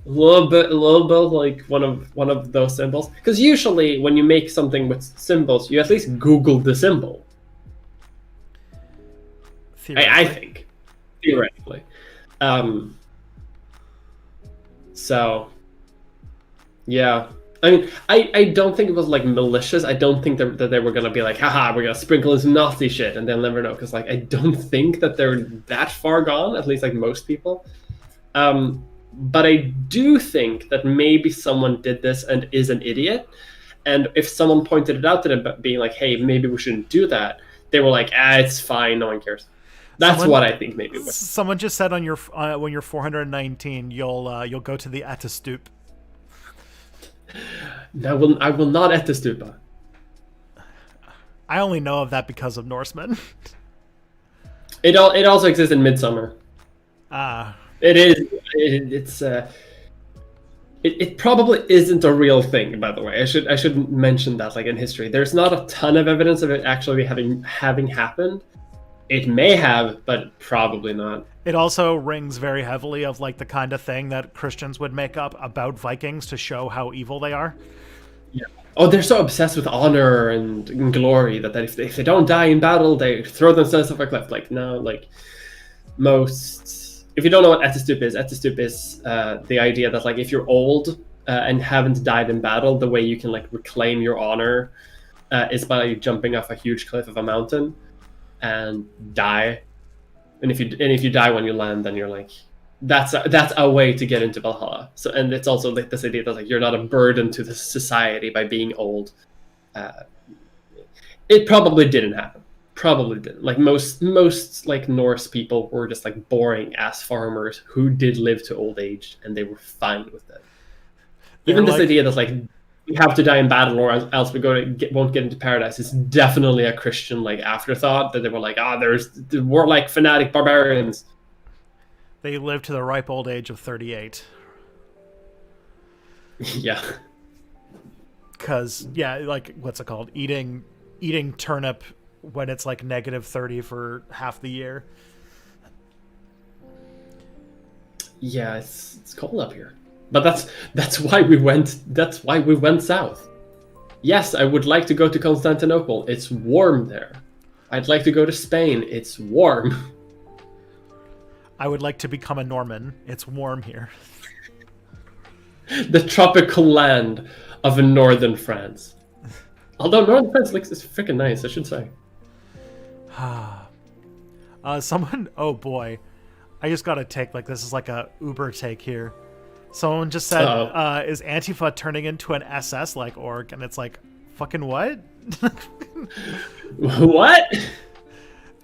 a little bit like one of those symbols? Because usually when you make something with symbols, you at least Google the symbol. I think theoretically. So, yeah. I mean, I don't think it was like malicious. I don't think that they were gonna be like, haha, we're gonna sprinkle in some Nazi shit, and they'll never know. Because like, I don't think that they're that far gone. At least like most people. But I do think that maybe someone did this and is an idiot. And if someone pointed it out to them, being like, hey, maybe we shouldn't do that, they were like, it's fine, no one cares. That's what I think maybe. Someone just said on your when you're 419, you'll go to the Ættestup. I will not Ættestupa. I only know of that because of Norsemen. It also exists in Midsummer. It is. It probably isn't a real thing, by the way. I should mention that, like in history, there's not a ton of evidence of it actually having happened. It may have, but probably not. It also rings very heavily of like the kind of thing that Christians would make up about Vikings to show how evil they are. Yeah. Oh, they're so obsessed with honor and glory that if they don't die in battle, they throw themselves off a cliff. Like, no, like most. If you don't know what Ættestup is the idea that like if you're old and haven't died in battle, the way you can like reclaim your honor is by jumping off a huge cliff of a mountain and die. And if you die when you land, then you're like, that's a way to get into Valhalla. So, and it's also like this idea that like you're not a burden to the society by being old. It probably didn't happen. Probably didn't. Like most like Norse people were just like boring ass farmers who did live to old age, and they were fine with it. Even this idea that like we have to die in battle or else we won't get into paradise is definitely a Christian like afterthought, that they were like, there's the warlike fanatic barbarians. They lived to the ripe old age of 38. Yeah. Because, yeah, like, what's it called? Eating turnip when it's like -30 for half the year. Yeah, it's cold up here. But that's why we went south. Yes, I would like to go to Constantinople. It's warm there. I'd like to go to Spain. It's warm. I would like to become a Norman. It's warm here. The tropical land of northern France. Although northern France looks is freaking nice, I should say. Someone, oh boy, I just got a take. Like this is like a Uber take here. Someone just said, "Is Antifa turning into an SS-like org?" And it's like, fucking what? What?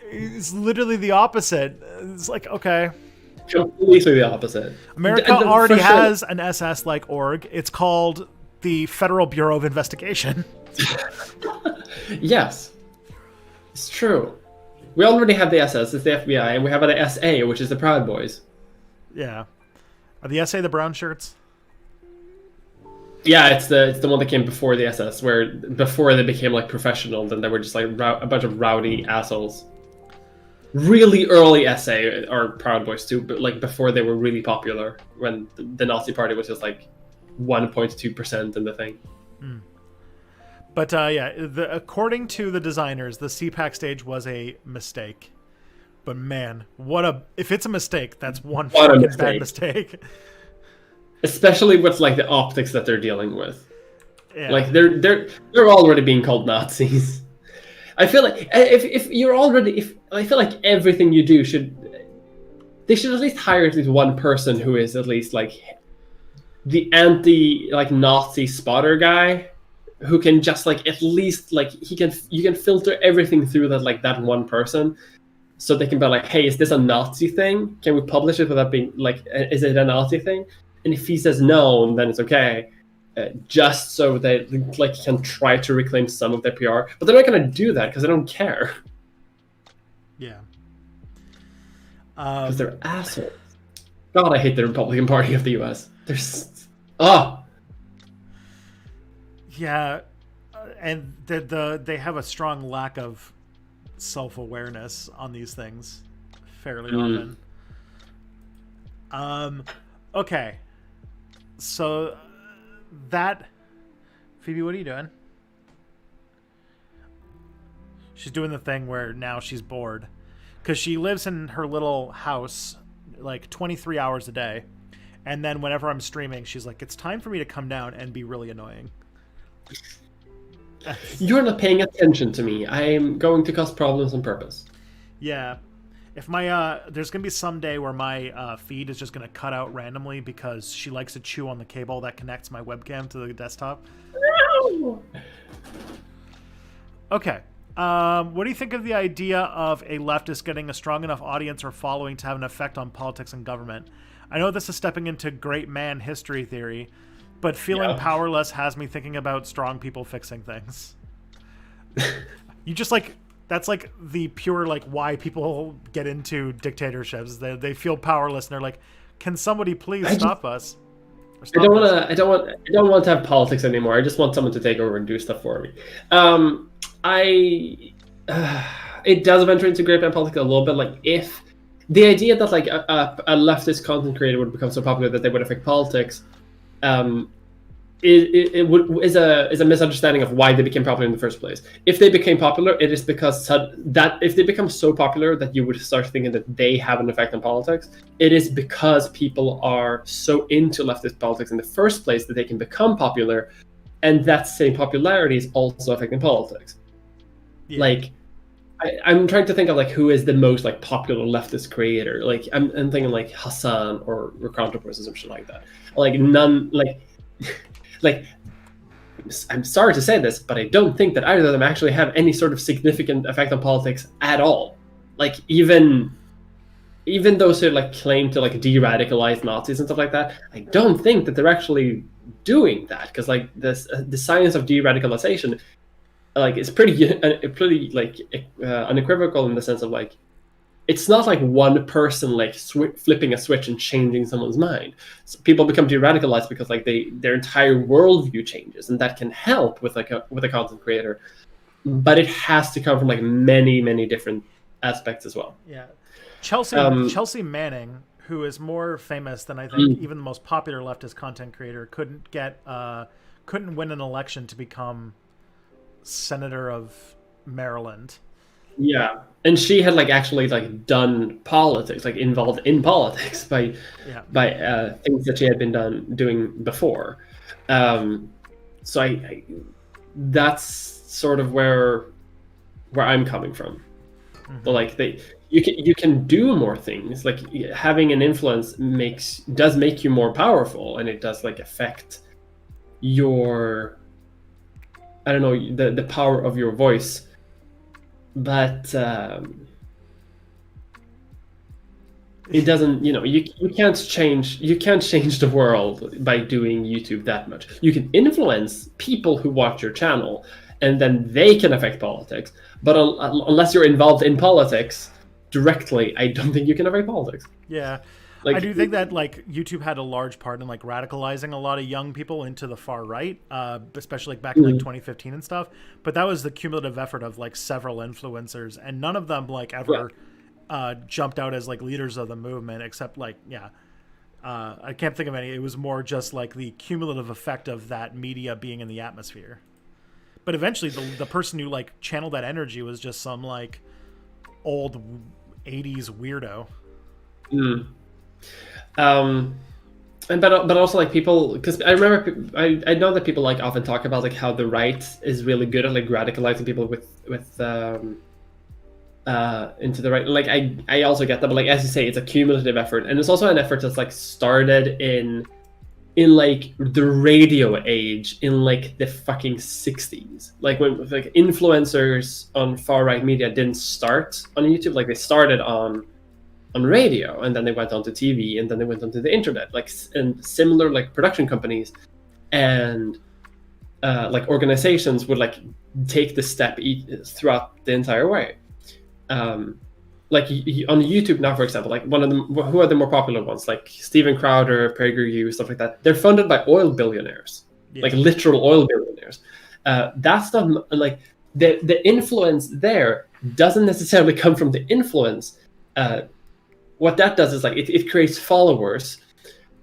It's literally the opposite. It's like, okay. Completely the opposite. America already has an SS-like org. It's called the Federal Bureau of Investigation. Yes. It's true. We already have the SS, it's the FBI, and we have the SA, which is the Proud Boys. Yeah. Are the SA the brown shirts? Yeah, it's the one that came before the SS, where before they became like professional, then they were just like a bunch of rowdy assholes. Really early SA are Proud Boys too, but like before they were really popular, when the Nazi Party was just like 1.2% in the thing. Mm. But yeah, according to the designers, the CPAC stage was a mistake. But man, if it's a mistake, that's one fucking bad mistake. Especially with like the optics that they're dealing with. Yeah. Like they're already being called Nazis. I feel like I feel like everything you do they should at least hire at least one person who is at least like the anti like Nazi spotter guy, who can just like at least like you can filter everything through that one person, so they can be like, hey, is this a Nazi thing? Can we publish it without being like, is it a Nazi thing? And if he says no, then it's okay. Just so they like can try to reclaim some of their PR, but they're not going to do that because they don't care. Yeah, because they're assholes. God, I hate the Republican Party of the U.S. Yeah, and they have a strong lack of self-awareness on these things fairly often. Okay, so that Phoebe, what are you doing? She's doing the thing where now she's bored because she lives in her little house like 23 hours a day, And then whenever I'm streaming, she's like, it's time for me to come down and be really annoying. You're not paying attention to me. I'm going to cause problems on purpose. Yeah. If my there's gonna be some day where my feed is just gonna cut out randomly because she likes to chew on the cable that connects my webcam to the desktop. No! Okay. What do you think of the idea of a leftist getting a strong enough audience or following to have an effect on politics and government? I know this is stepping into great man history theory, but feeling powerless has me thinking about strong people fixing things. You just like, that's like the pure like why people get into dictatorships. They feel powerless and they're like, can somebody please stop us? I don't want to have politics anymore. I just want someone to take over and do stuff for me. It does venture into great man politics a little bit. Like if the idea that like a leftist content creator would become so popular that they would affect politics, is a misunderstanding of why they became popular in the first place. If they became popular, it is because that if they become so popular that you would start thinking that they have an effect on politics, it is because people are so into leftist politics in the first place that they can become popular, and that same popularity is also affecting politics. Yeah. Like, I'm trying to think of like who is the most like popular leftist creator. Like I'm thinking like Hassan or Counterpoise or some shit like that. Like none like. Like, I'm sorry to say this, but I don't think that either of them actually have any sort of significant effect on politics at all. Like, even those who like claim to like de-radicalize Nazis and stuff like that, I don't think that they're actually doing that, because like the science of de-radicalization, like, is pretty like unequivocal in the sense of like, it's not like one person like flipping a switch and changing someone's mind. So people become de-radicalized because like their entire worldview changes, and that can help with a content creator. But it has to come from like many different aspects as well. Yeah, Chelsea Manning, who is more famous than I think even the most popular leftist content creator, couldn't win an election to become senator of Maryland. Yeah, and she had like actually like done politics, like involved in politics by things that she had been doing before. So I that's sort of where I'm coming from. But like you can do more things. Like having an influence does make you more powerful, and it does like affect your, I don't know, the power of your voice. But it doesn't, you can't change the world by doing YouTube that much. You can influence people who watch your channel, and then they can affect politics. But unless you're involved in politics directly, I don't think you can affect politics. Yeah. Like, I do think that like YouTube had a large part in like radicalizing a lot of young people into the far right, especially like back in like 2015 and stuff. But that was the cumulative effort of like several influencers, and none of them like ever jumped out as like leaders of the movement, except like I can't think of any. It was more just like the cumulative effect of that media being in the atmosphere. But eventually, the person who like channeled that energy was just some like old 80s weirdo. But also like people, because I remember I know that people like often talk about like how the right is really good at like radicalizing people with into the right. Like I also get that, but like as you say, it's a cumulative effort, and it's also an effort that's like started in like the radio age in like the fucking 60s. Like when like influencers on far right media didn't start on YouTube, like they started on radio, and then they went on to TV, and then they went onto the internet, like, and similar like production companies and like organizations would like take the step throughout the entire way. Like on YouTube now, for example, like one of them, who are the more popular ones, like Steven Crowder, PragerU, stuff like that, they're funded by oil billionaires, like literal oil billionaires. That's not like the influence there doesn't necessarily come from the influence. What that does is like it creates followers,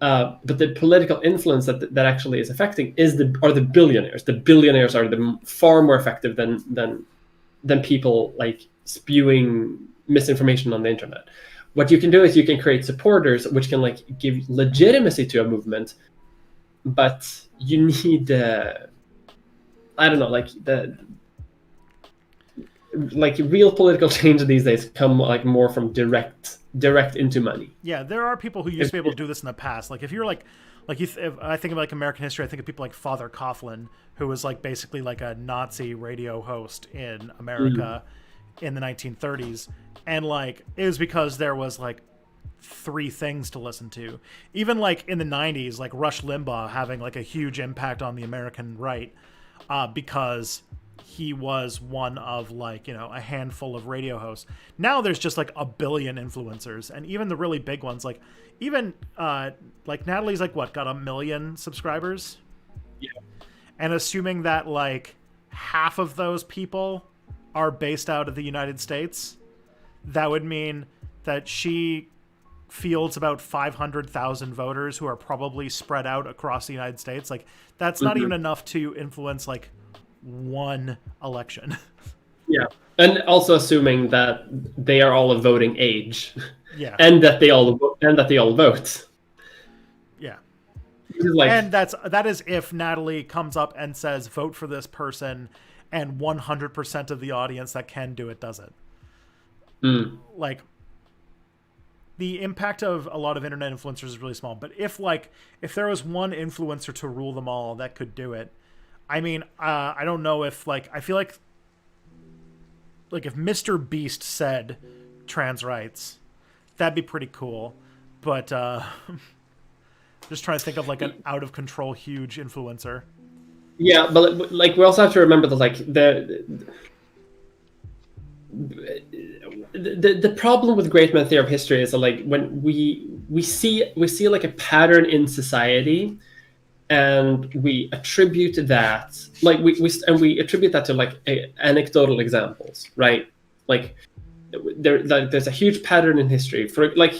but the political influence that actually is affecting are the billionaires. The billionaires are far more effective than people like spewing misinformation on the internet. What you can do is you can create supporters, which can like give legitimacy to a movement, but you need I don't know, like real political change these days come like more from direct into money. Yeah, there are people who used to be able to do this in the past. Like if you're like if I think of like American history, I think of people like Father Coughlin, who was like basically like a Nazi radio host in America in the 1930s, and like it was because there was like three things to listen to. Even like in the 90s, like Rush Limbaugh having like a huge impact on the American right, because he was one of like, you know, a handful of radio hosts. Now there's just like a billion influencers, and even the really big ones, like even like Natalie's like what, got 1 million subscribers? Yeah. And assuming that like half of those people are based out of the United States, that would mean that she fields about 500,000 voters who are probably spread out across the United States. Like that's not even enough to influence like one election. Yeah. And also assuming that they are all of voting age. Yeah. And that they all vote. Yeah. Like, and that is if Natalie comes up and says vote for this person and 100% of the audience that can do it does it. Like the impact of a lot of internet influencers is really small, but if there was one influencer to rule them all that could do it, I mean, I don't know if like, I feel like if Mr. Beast said trans rights, that'd be pretty cool. But just trying to think of like an out of control huge influencer. Yeah, but like we also have to remember that like the problem with great man theory of history is that like when we see like a pattern in society, and we attribute that like we attribute that to like anecdotal examples, right? Like there's a huge pattern in history for like,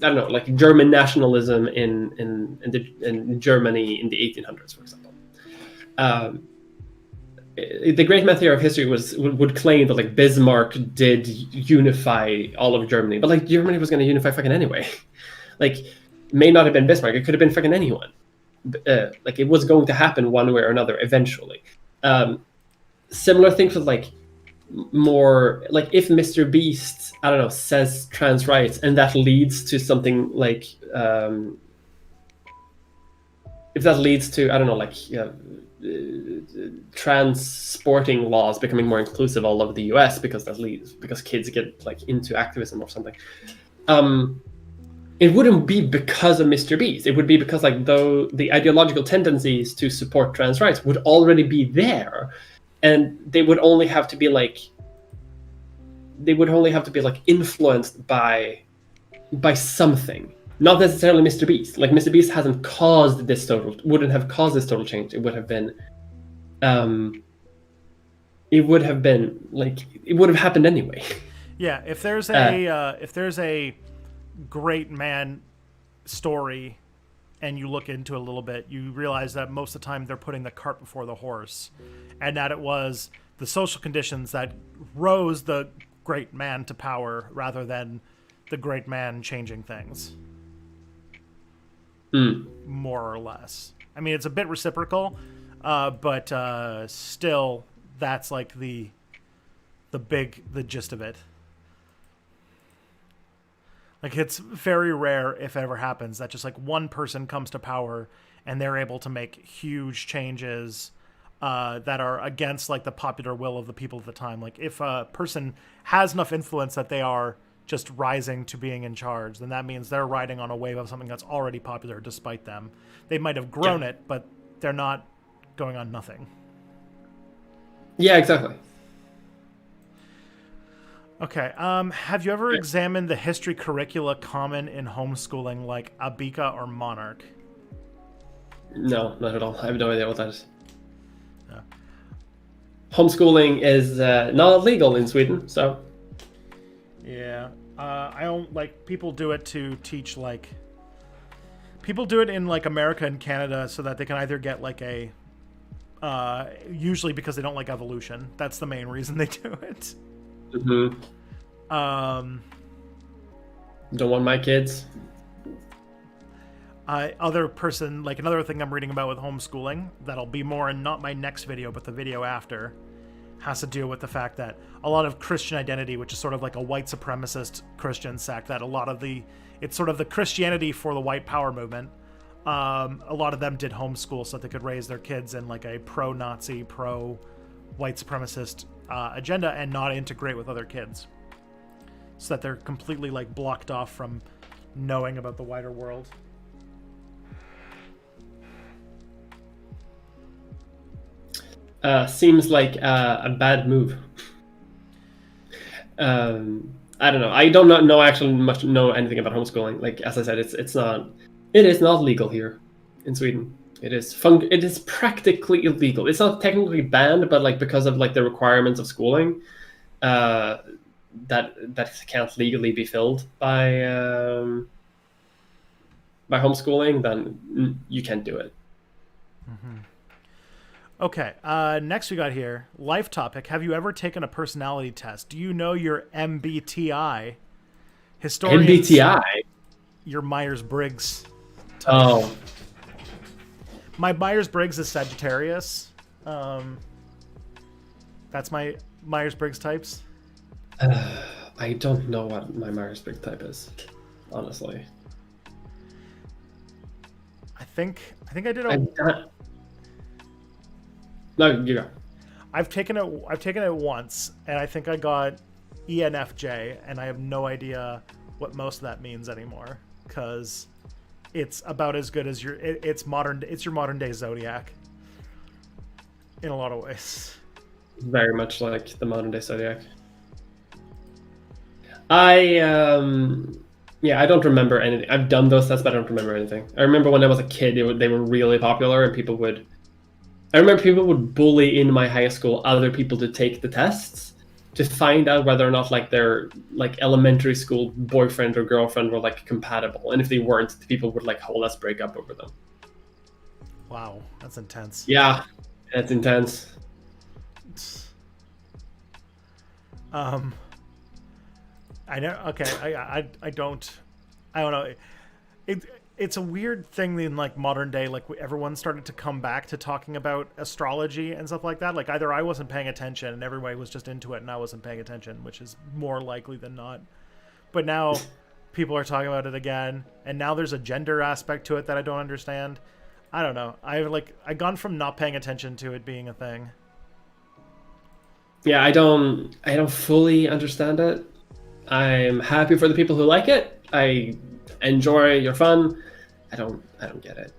I don't know, like German nationalism in Germany in the 1800s, for example. The great man theory of history would claim that like Bismarck did unify all of Germany, but like Germany was going to unify fucking anyway. Like, may not have been Bismarck, it could have been fucking anyone. Like it was going to happen one way or another eventually. Similar things with like more like if Mr. Beast, I don't know, says trans rights and that leads to something like if that leads to, I don't know, like transporting laws becoming more inclusive all over the US because kids get like into activism or something. It wouldn't be because of Mr. Beast. It would be because like though the ideological tendencies to support trans rights would already be there, and they would only have to be like influenced by something, not necessarily Mr. Beast. Like Mr. Beast wouldn't have caused this total change. It would have been it would have happened anyway. Yeah, if there's a great man story and you look into it a little bit, you realize that most of the time they're putting the cart before the horse, and that it was the social conditions that rose the great man to power rather than the great man changing things. More or less. I mean, it's a bit reciprocal, but still, that's like the gist of it. Like, it's very rare, if it ever happens, that just like one person comes to power and they're able to make huge changes that are against like the popular will of the people at the time. Like, if a person has enough influence that they are just rising to being in charge, then that means they're riding on a wave of something that's already popular despite them. They might have grown it, but they're not going on nothing. Yeah, exactly. Okay, have you ever examined the history curricula common in homeschooling like Abika or Monarch? No, not at all. I have no idea what that is. Yeah. Homeschooling is not legal in Sweden, so... Yeah, I don't like people do it to teach like people do it in like America and Canada so that they can either get like a usually because they don't like evolution. That's the main reason they do it. Don't want my kids. Another thing I'm reading about with homeschooling that'll be more in not my next video, but the video after, has to do with the fact that a lot of Christian identity, which is sort of like a white supremacist Christian sect, that it's sort of the Christianity for the white power movement. A lot of them did homeschool so that they could raise their kids in like a pro-Nazi, pro-white supremacist agenda and not integrate with other kids, so that they're completely like blocked off from knowing about the wider world. Seems like a bad move. I don't know. I don't know actually know anything about homeschooling. Like as I said, it is not legal here in Sweden. It is practically illegal. It's not technically banned, but like because of like the requirements of schooling, that can't legally be filled by homeschooling, then you can't do it. Mm-hmm. Okay, next we got here, life topic. Have you ever taken a personality test? Do you know your MBTI? MBTI? Your Myers-Briggs type. Oh. My Myers-Briggs is Sagittarius. That's my Myers-Briggs types. I don't know what my Myers-Briggs type is, honestly. I think I did a... No, you go. I've taken it once, and I think I got ENFJ, and I have no idea what most of that means anymore, because it's about as good as it's your modern day zodiac in a lot of ways. Very much like the modern day zodiac. I don't remember anything. I've done those tests, but I don't remember anything. I remember when I was a kid, they were really popular, and I remember people would bully in my high school other people to take the tests to find out whether or not like their like elementary school boyfriend or girlfriend were like compatible, and if they weren't, the people would like hold us break up over them. Wow, that's intense. Yeah, that's intense. I know. Okay, I don't know. It's a weird thing in like modern day, like everyone started to come back to talking about astrology and stuff like that. Like either I wasn't paying attention and everybody was just into it and I wasn't paying attention, which is more likely than not. But now people are talking about it again, and now there's a gender aspect to it that I don't understand. I don't know. I've gone from not paying attention to it being a thing. Yeah, I don't fully understand it. I'm happy for the people who like it. I enjoy your fun. I don't get it.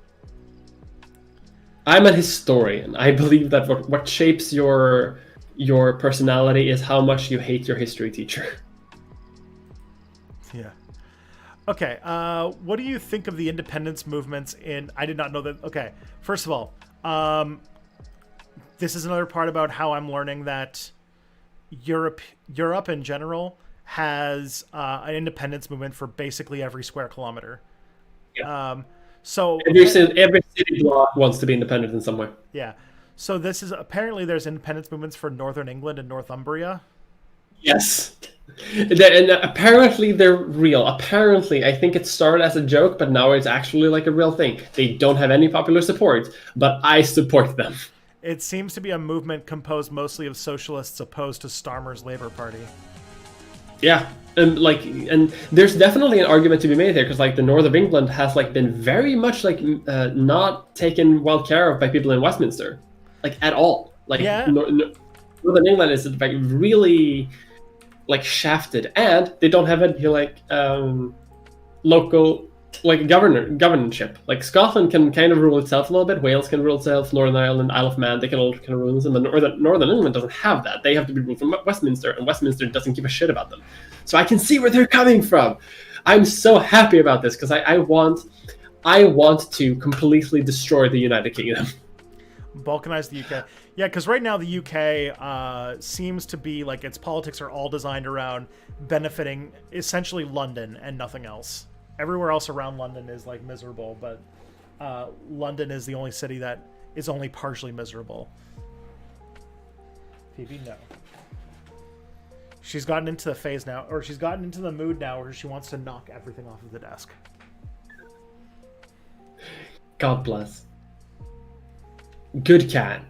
I'm a historian. I believe that what shapes your personality is how much you hate your history teacher. Yeah. Okay. What do you think of the independence movements I did not know that. Okay. First of all, this is another part about how I'm learning that Europe in general has an independence movement for basically every square kilometer. Yeah. So every city block wants to be independent in some way. Yeah. So this is apparently there's independence movements for Northern England and Northumbria. Yes. And apparently they're real. Apparently, I think it started as a joke, but now it's actually like a real thing. They don't have any popular support, but I support them. It seems to be a movement composed mostly of socialists opposed to Starmer's Labour Party. Yeah, and there's definitely an argument to be made here, because like the north of England has like been very much like not taken well care of by people in Westminster, like at all. Like yeah. Northern England is like really like shafted, and they don't have any like local like governorship. Like Scotland can kind of rule itself a little bit. Wales can rule itself. Northern Ireland, Isle of Man, they can all kind of rule them. But Northern England doesn't have that. They have to be ruled from Westminster, and Westminster doesn't give a shit about them. So I can see where they're coming from. I'm so happy about this because I want to completely destroy the United Kingdom. Balkanize the UK. Yeah, because right now the UK seems to be like its politics are all designed around benefiting essentially London and nothing else. Everywhere else around London is like miserable, but London is the only city that is only partially miserable. Phoebe, no. She's gotten into the phase now, or she's gotten into the mood now where she wants to knock everything off of the desk. God bless. Good cat.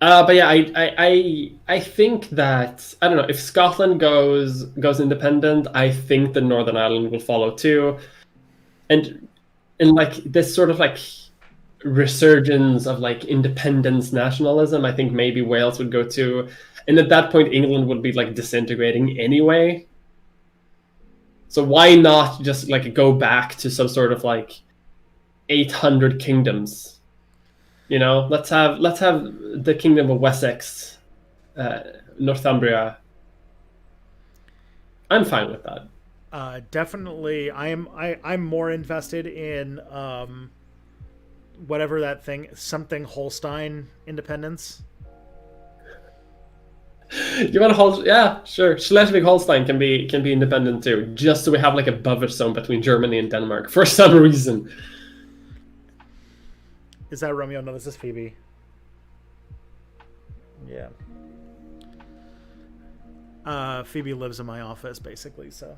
But yeah, I think that, I don't know, if Scotland goes independent, I think that Northern Ireland will follow too. And like this sort of like resurgence of like independence nationalism, I think maybe Wales would go too. And at that point, England would be like disintegrating anyway. So why not just like go back to some sort of like 800 kingdoms? You know, let's have the Kingdom of Wessex, Northumbria. I'm fine with that. Definitely, I'm more invested in whatever that thing, something Holstein independence. You want to hold? Yeah, sure. Schleswig-Holstein can be independent too, just so we have like a buffer zone between Germany and Denmark for some reason. Is that Romeo? No, this is Phoebe. Yeah. Phoebe lives in my office, basically, so.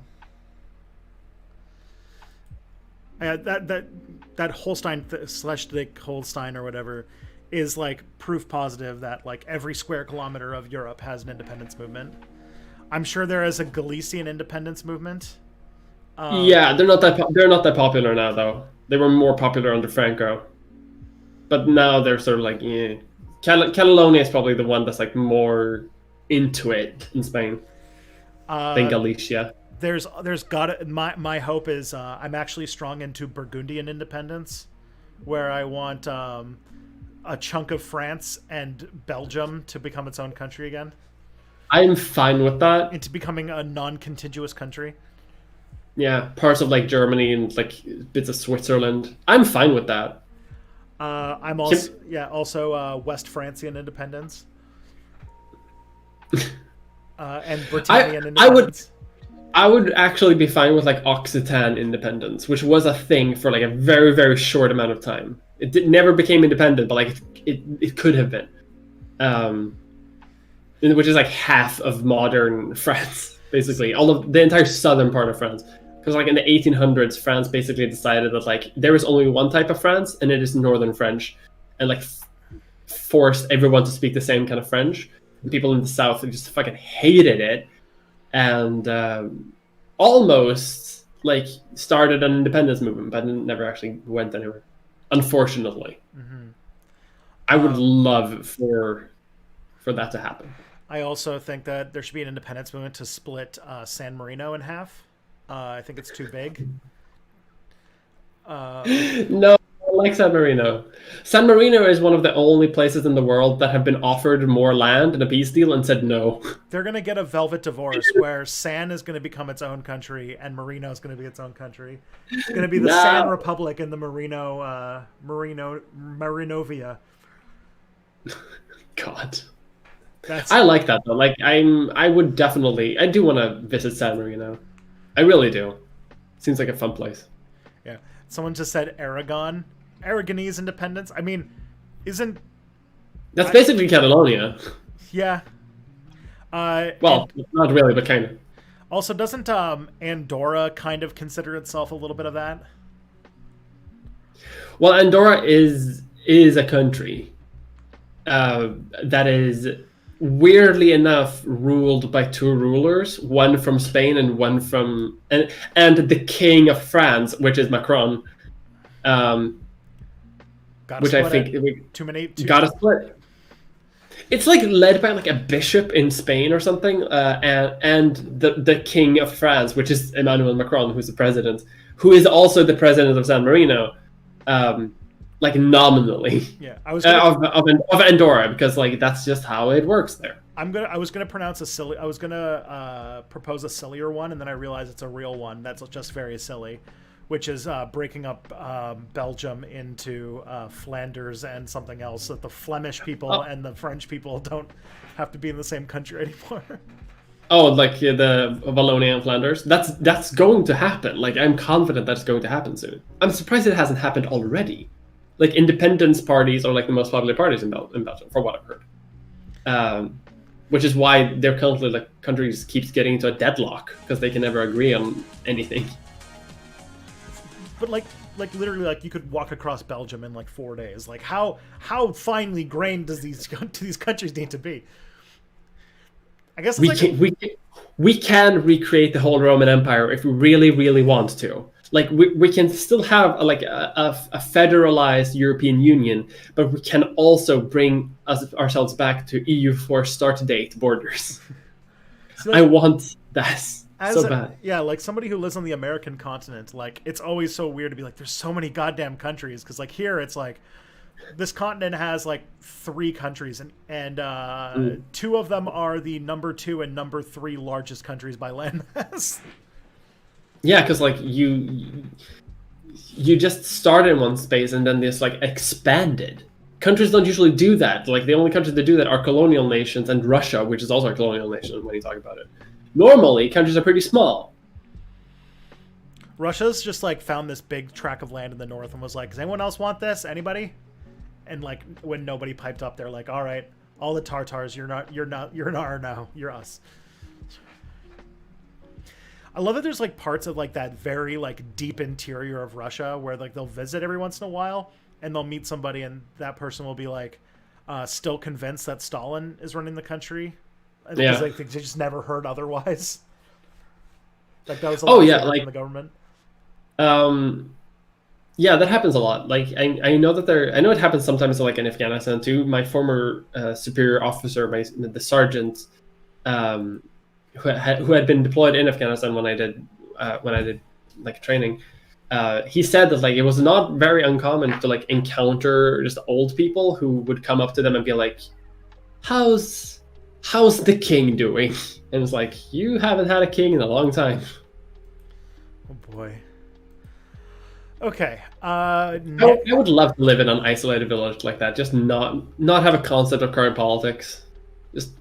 That Holstein Schleswig-Holstein or whatever is like proof positive that like every square kilometer of Europe has an independence movement. I'm sure there is a Galician independence movement. Yeah, they're not that popular now though. They were more popular under Franco, but now they're sort of like, yeah. Catalonia is probably the one that's like more into it in Spain than Galicia. There's got my hope is I'm actually strong into Burgundian independence, where I want a chunk of France and Belgium to become its own country again. I'm fine with that. Into becoming a non-contiguous country. Yeah, parts of like Germany and like bits of Switzerland. I'm fine with that. I'm also West Francian independence. And Britannian independence. I would actually be fine with like Occitan independence, which was a thing for like a very, very short amount of time. It never became independent, but like it could have been, which is like half of modern France, basically, all of the entire southern part of France. Because like in the 1800s, France basically decided that like there is only one type of France, and it is Northern French, and like forced everyone to speak the same kind of French. And people in the south just fucking hated it, and almost like started an independence movement, but it never actually went anywhere. Unfortunately, I would love for that to happen. I also think that there should be an independence movement to split San Marino in half. I think it's too big. No, I like San Marino. San Marino is one of the only places in the world that have been offered more land in a peace deal and said no. They're going to get a velvet divorce where San is going to become its own country and Marino is going to be its own country. It's going to be the San Republic and the Marinovia. God. I like that though. Like I do want to visit San Marino. I really do. Seems like a fun place. Yeah. Someone just said Aragonese independence. I mean, that's basically Catalonia. Yeah. Well, not really, but kind of. Also, doesn't Andorra kind of consider itself a little bit of that? Well, Andorra is a country that is weirdly enough ruled by two rulers, one from Spain and one from and the King of France, which is Macron, which I think got a split. It's like led by like a bishop in Spain or something, and the King of France, which is Emmanuel Macron, who's the president, who is also the president of San Marino. Like nominally, yeah, I was of Andorra, because like that's just how it works there. I was gonna propose a sillier one, and then I realized it's a real one that's just very silly, which is breaking up Belgium into Flanders and something else, so that the Flemish people and the French people don't have to be in the same country anymore. Oh, like the Wallonia and Flanders. That's going to happen. Like I'm confident that's going to happen soon. I'm surprised it hasn't happened already. Like independence parties are like the most popular parties in Belgium, for what I've heard. which is why they're currently like countries keeps getting into a deadlock because they can never agree on anything. But like literally, like you could walk across Belgium in like 4 days. Like how finely grained does these countries need to be? I guess it's we can recreate the whole Roman Empire if we really, really want to. Like we can still have a federalized European Union, but we can also bring ourselves back to EU4 start date borders. So, like, I want that so bad. Yeah, like somebody who lives on the American continent, like it's always so weird to be like, there's so many goddamn countries, because like here it's like this continent has like 3 countries, and 2 of them are the number 2 and number 3 largest countries by landmass. Yeah, because like you just start in one space and then this like expanded. Countries don't usually do that. Like the only countries that do that are colonial nations and Russia, which is also a colonial nation when you talk about it. Normally, countries are pretty small. Russia's just like found this big tract of land in the north and was like, does anyone else want this? Anybody? And like when nobody piped up, they're like, all right, all the Tartars, you're an R now, you're us. I love that there's like parts of like that very like deep interior of Russia where like they'll visit every once in a while and they'll meet somebody and that person will be like still convinced that Stalin is running the country. Because like, they just never heard otherwise. Like that was a lot like in the government. Yeah, that happens a lot. Like I know it happens sometimes like in Afghanistan too. My former superior officer, the sergeant, who had been deployed in Afghanistan when I did like training, he said that like it was not very uncommon to like encounter just old people who would come up to them and be like, how's the king doing? And it's like, you haven't had a king in a long time. Oh boy. Okay. I would love to live in an isolated village like that. Just not have a concept of current politics. Just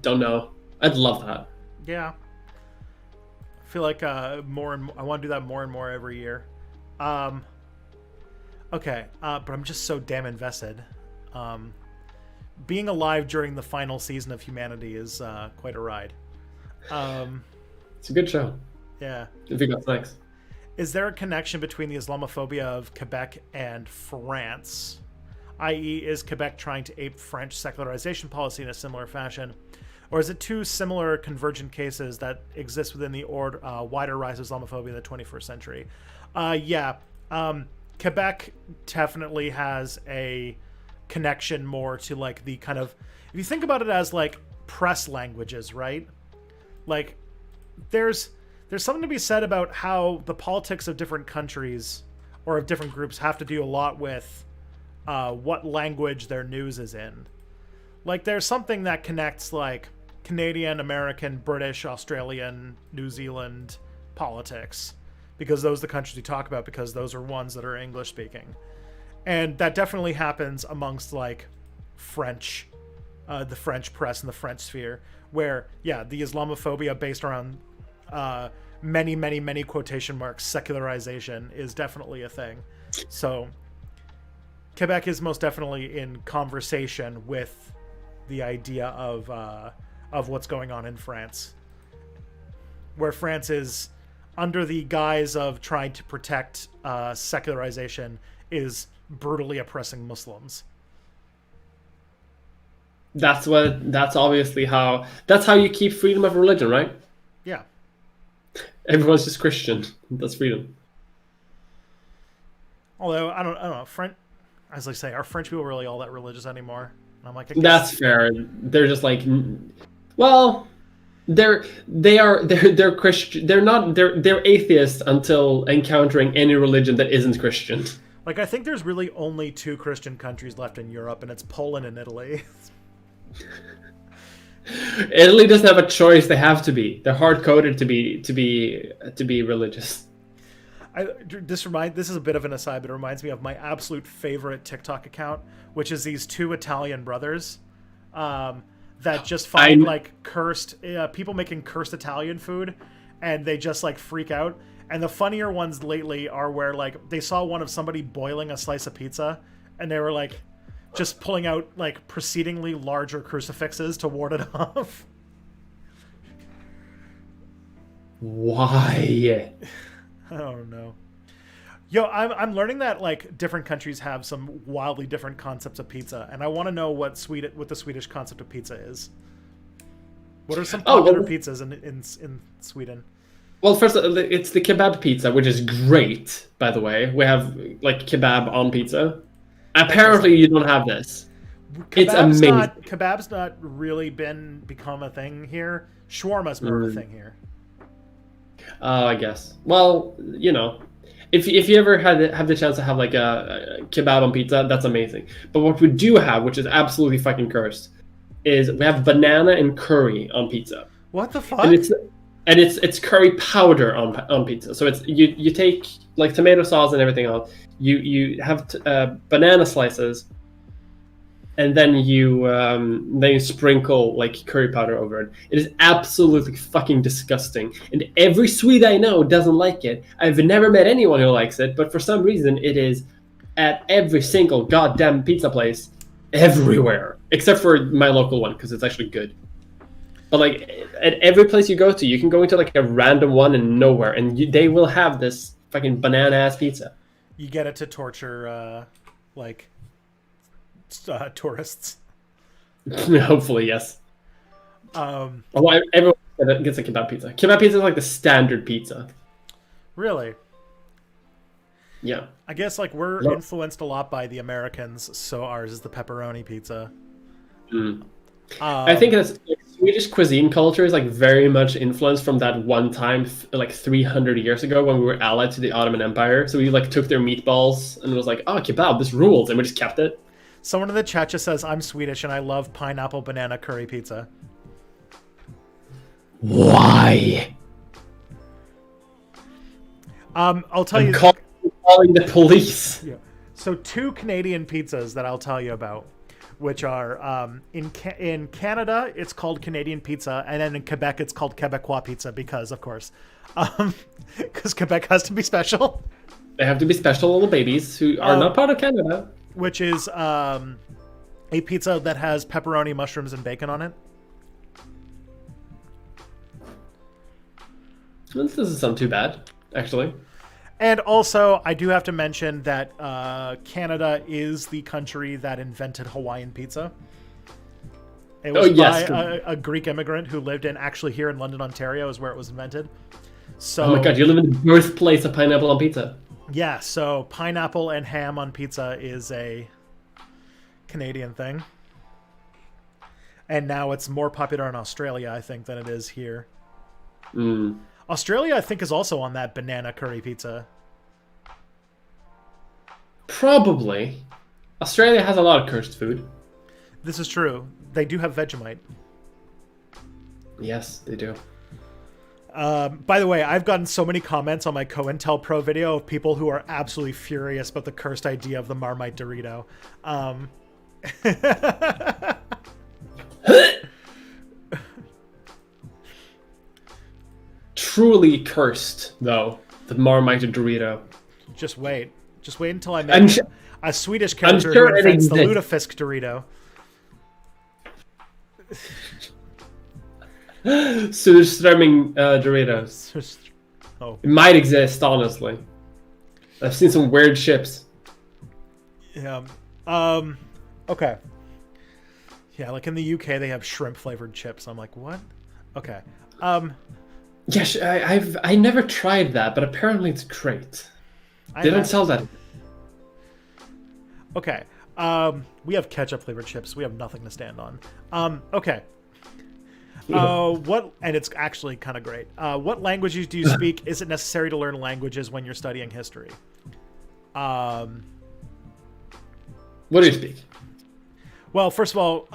don't know. I'd love that. Yeah. I feel like I want to do that more and more every year. Okay. But I'm just so damn invested. Being alive during the final season of Humanity is quite a ride. It's a good show. Yeah. If you got next. Is there a connection between the Islamophobia of Quebec and France? I.e., is Quebec trying to ape French secularization policy in a similar fashion? Or is it 2 similar convergent cases that exist within the wider rise of Islamophobia in the 21st century? Quebec definitely has a connection more to like the kind of, if you think about it as like press languages, right? Like there's something to be said about how the politics of different countries or of different groups have to do a lot with what language their news is in. Like there's something that connects like Canadian, American, British, Australian, New Zealand politics, because those are the countries we talk about, because those are ones that are English speaking. And that definitely happens amongst like French, the French press and the French sphere, where the Islamophobia based around many quotation marks secularization is definitely a thing. So Quebec is most definitely in conversation with the idea of what's going on in France, where France is under the guise of trying to protect secularization is brutally oppressing Muslims. That's obviously how you keep freedom of religion, right? Yeah. Everyone's just Christian. That's freedom. Although I don't know, French, as I say, are French people really all that religious anymore? And I'm like, that's fair. They're just like, well, they're Christian. They're atheists until encountering any religion that isn't Christian. Like I think there's really only 2 Christian countries left in Europe, and it's Poland and Italy. Italy doesn't have a choice; they have to be. They're hard coded to be religious. This is a bit of an aside, but it reminds me of my absolute favorite TikTok account, which is these 2 Italian brothers that just find like cursed people making cursed Italian food, and they just like freak out. And the funnier ones lately are where like they saw one of somebody boiling a slice of pizza, and they were like, just pulling out like proceedingly larger crucifixes to ward it off. Why? Oh no. Yo, I'm learning that like different countries have some wildly different concepts of pizza, and I want to know what the Swedish concept of pizza is. What are some popular pizzas in Sweden? Well, first, it's the kebab pizza, which is great, by the way. We have like kebab on pizza. Apparently, you don't have this. It's amazing. Kebab's not really become a thing here. Shawarma's more of a thing here. Oh, I guess. Well, you know, if you ever have the chance to have like a kebab on pizza, that's amazing. But what we do have, which is absolutely fucking cursed, is we have banana and curry on pizza. What the fuck? And it's curry powder on pizza. So it's you take like tomato sauce and everything else. You have banana slices, and then you sprinkle like curry powder over it. It is absolutely fucking disgusting. And every Swede I know doesn't like it. I've never met anyone who likes it, but for some reason it is at every single goddamn pizza place everywhere, except for my local one because it's actually good. But like at every place you go to, you can go into like a random one and nowhere, and they will have this fucking banana ass pizza. You get it to torture tourists. Hopefully, yes. Everyone gets a kebab pizza. Kebab pizza is like the standard pizza. Really? Yeah. I guess like we're influenced a lot by the Americans, so ours is the pepperoni pizza. I think that's like, Swedish cuisine culture is like very much influenced from that one time like 300 years ago when we were allied to the Ottoman Empire. So we like took their meatballs and was like, oh, kebab, this rules, and we just kept it. Someone in the chat just says, I'm Swedish and I love pineapple banana curry pizza. Why? I'll tell you. Calling the police. Yeah. So 2 Canadian pizzas that I'll tell you about, which are in Canada, it's called Canadian pizza, and then in Quebec, it's called Quebecois pizza because, of course, because Quebec has to be special. They have to be special little babies who are not part of Canada. Which is a pizza that has pepperoni, mushrooms, and bacon on it. This doesn't sound too bad, actually. And also, I do have to mention that Canada is the country that invented Hawaiian pizza. It was by a Greek immigrant who lived actually here in London, Ontario, is where it was invented. So, oh my god, you live in the birthplace of pineapple on pizza. Yeah, so pineapple and ham on pizza is a Canadian thing. And now it's more popular in Australia, I think, than it is here. Australia, I think, is also on that banana curry pizza. Probably. Australia has a lot of cursed food. This is true. They do have Vegemite. Yes, they do. By the way, I've gotten so many comments on my COINTELPRO video of people who are absolutely furious about the cursed idea of the Marmite Dorito. Truly cursed, though, the Marmite Dorito. Just wait until I make a Swedish character who invents the Lutefisk Dorito. Surströmming Doritos. Oh. It might exist, honestly. I've seen some weird ships. Yeah. Okay. Yeah, like in the UK, they have shrimp flavored chips. I'm like, what? Okay. Yeah, I never tried that, but apparently it's great. They don't sell that. Okay. We have ketchup flavored chips. We have nothing to stand on. Okay. And it's actually kind of great. What languages do you speak? Is it necessary to learn languages when you're studying history? What do you speak? Well, first of all,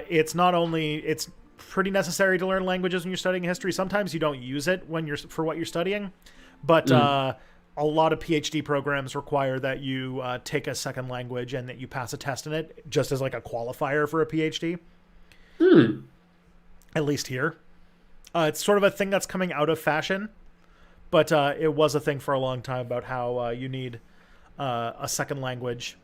it's pretty necessary to learn languages when you're studying history. Sometimes you don't use it for what you're studying, but a lot of PhD programs require that you take a second language and that you pass a test in it, just as like a qualifier for a PhD. At least here. It's sort of a thing that's coming out of fashion, but it was a thing for a long time about how you need a second language.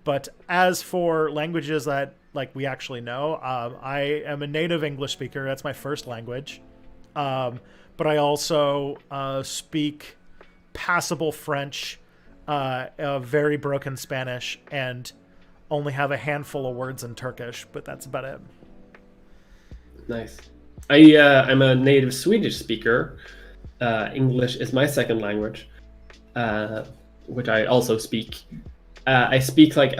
But as for languages that like we actually know, I am a native English speaker. That's my first language. But I also speak passable French, very broken Spanish, and only have a handful of words in Turkish. But that's about it. Nice. I'm a native Swedish speaker. English is my second language, which I also speak. I speak like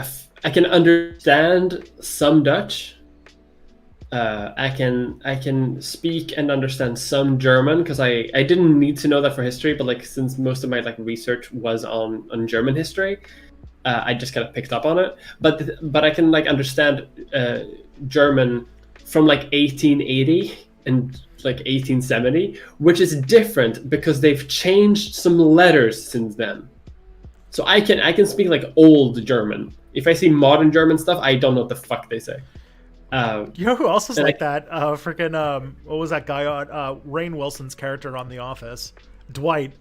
I can understand some Dutch. I can speak and understand some German because I didn't need to know that for history, but like since most of my like research was on German history, I just kind of picked up on it. But I can like understand German from like 1880 and like 1870, which is different because they've changed some letters since then. So I can speak like old German. If I see modern German stuff, I don't know what the fuck they say. You know who else is like that? Freaking what was that guy on Rainn Wilson's character on The Office? Dwight.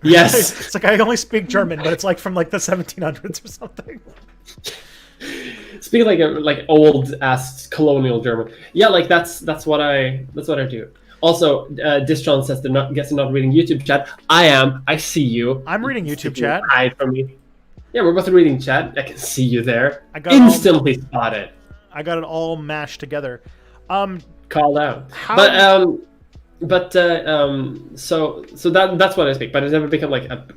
Yes. It's like I only speak German, but it's like from like the 1700s or something. Speak like old ass colonial German. Yeah, like that's what I do. Also, Distron says guess they're not reading YouTube chat. I am. I see you. I'm reading YouTube chat. Hide from me. Yeah, we're both reading chat. I can see you there. I got instantly spotted. I got it all mashed together. Called out. So that's what I speak. But it's never become like a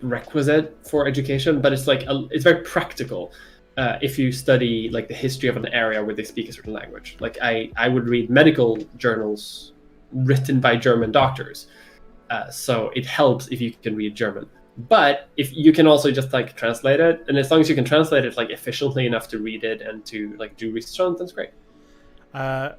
requisite for education. But it's like it's very practical. If you study like the history of an area where they speak a certain language, like I would read medical journals written by German doctors, so it helps if you can read German. But if you can also just like translate it, and as long as you can translate it like efficiently enough to read it and to like do research on it, that's great. I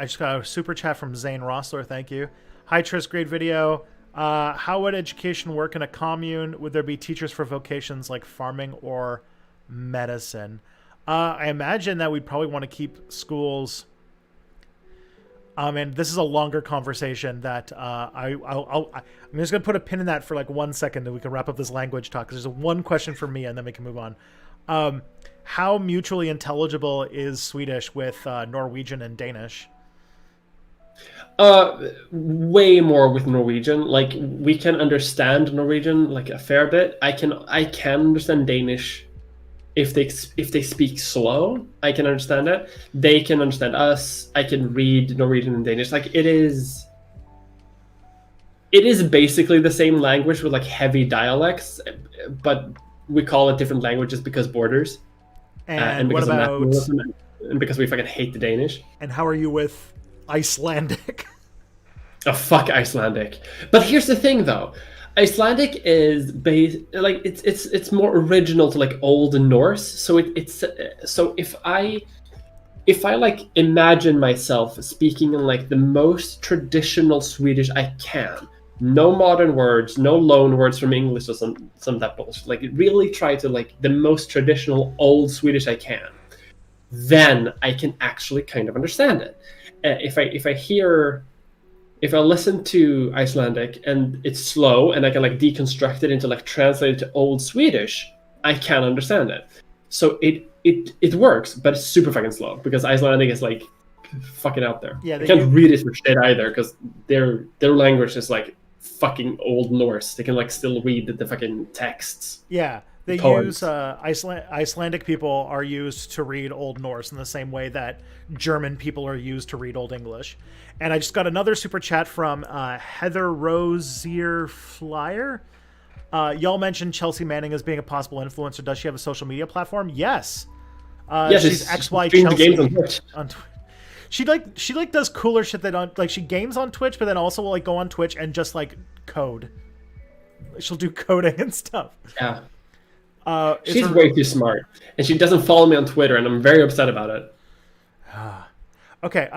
just got a super chat from Zane Rossler. Thank you. Hi Tris, great video. How would education work in a commune? Would there be teachers for vocations like farming or medicine? I imagine that we'd probably want to keep schools. And this is a longer conversation that I'm just going to put a pin in that for like 1 second, and we can wrap up this language talk. There's one question for me, and then we can move on. How mutually intelligible is Swedish with Norwegian and Danish? Way more with Norwegian. Like we can understand Norwegian like a fair bit. I can understand Danish. If they speak slow, I can understand it. They can understand us. I can read Norwegian and Danish. Like it is basically the same language with like heavy dialects, but we call it different languages because borders. And because what about and because we fucking hate the Danish. And how are you with Icelandic? Oh fuck Icelandic. But here's the thing though. Icelandic is based like it's more original to like Old Norse. So so if I like imagine myself speaking in like the most traditional Swedish I can, no modern words, no loan words from English or some that bullshit. Like really try to like the most traditional old Swedish I can, then I can actually kind of understand it. If I listen to Icelandic and it's slow and I can like deconstruct it into like translate it to old Swedish, I can understand it. So it works, but it's super fucking slow because Icelandic is like fucking out there. Yeah, I can't read it for shit either because their language is like fucking Old Norse. They can like still read the fucking texts. Yeah. They use Icelandic people are used to read Old Norse in the same way that German people are used to read Old English. And I just got another super chat from Heather Rosier Flyer. Y'all mentioned Chelsea Manning as being a possible influencer. Does she have a social media platform? Yes. She's XY Chelsea games on Twitch. She does cooler shit that like she games on Twitch, but then also will like go on Twitch and just like code. She'll do coding and stuff. Yeah. She's way too smart, and she doesn't follow me on Twitter, and I'm very upset about it. Okay,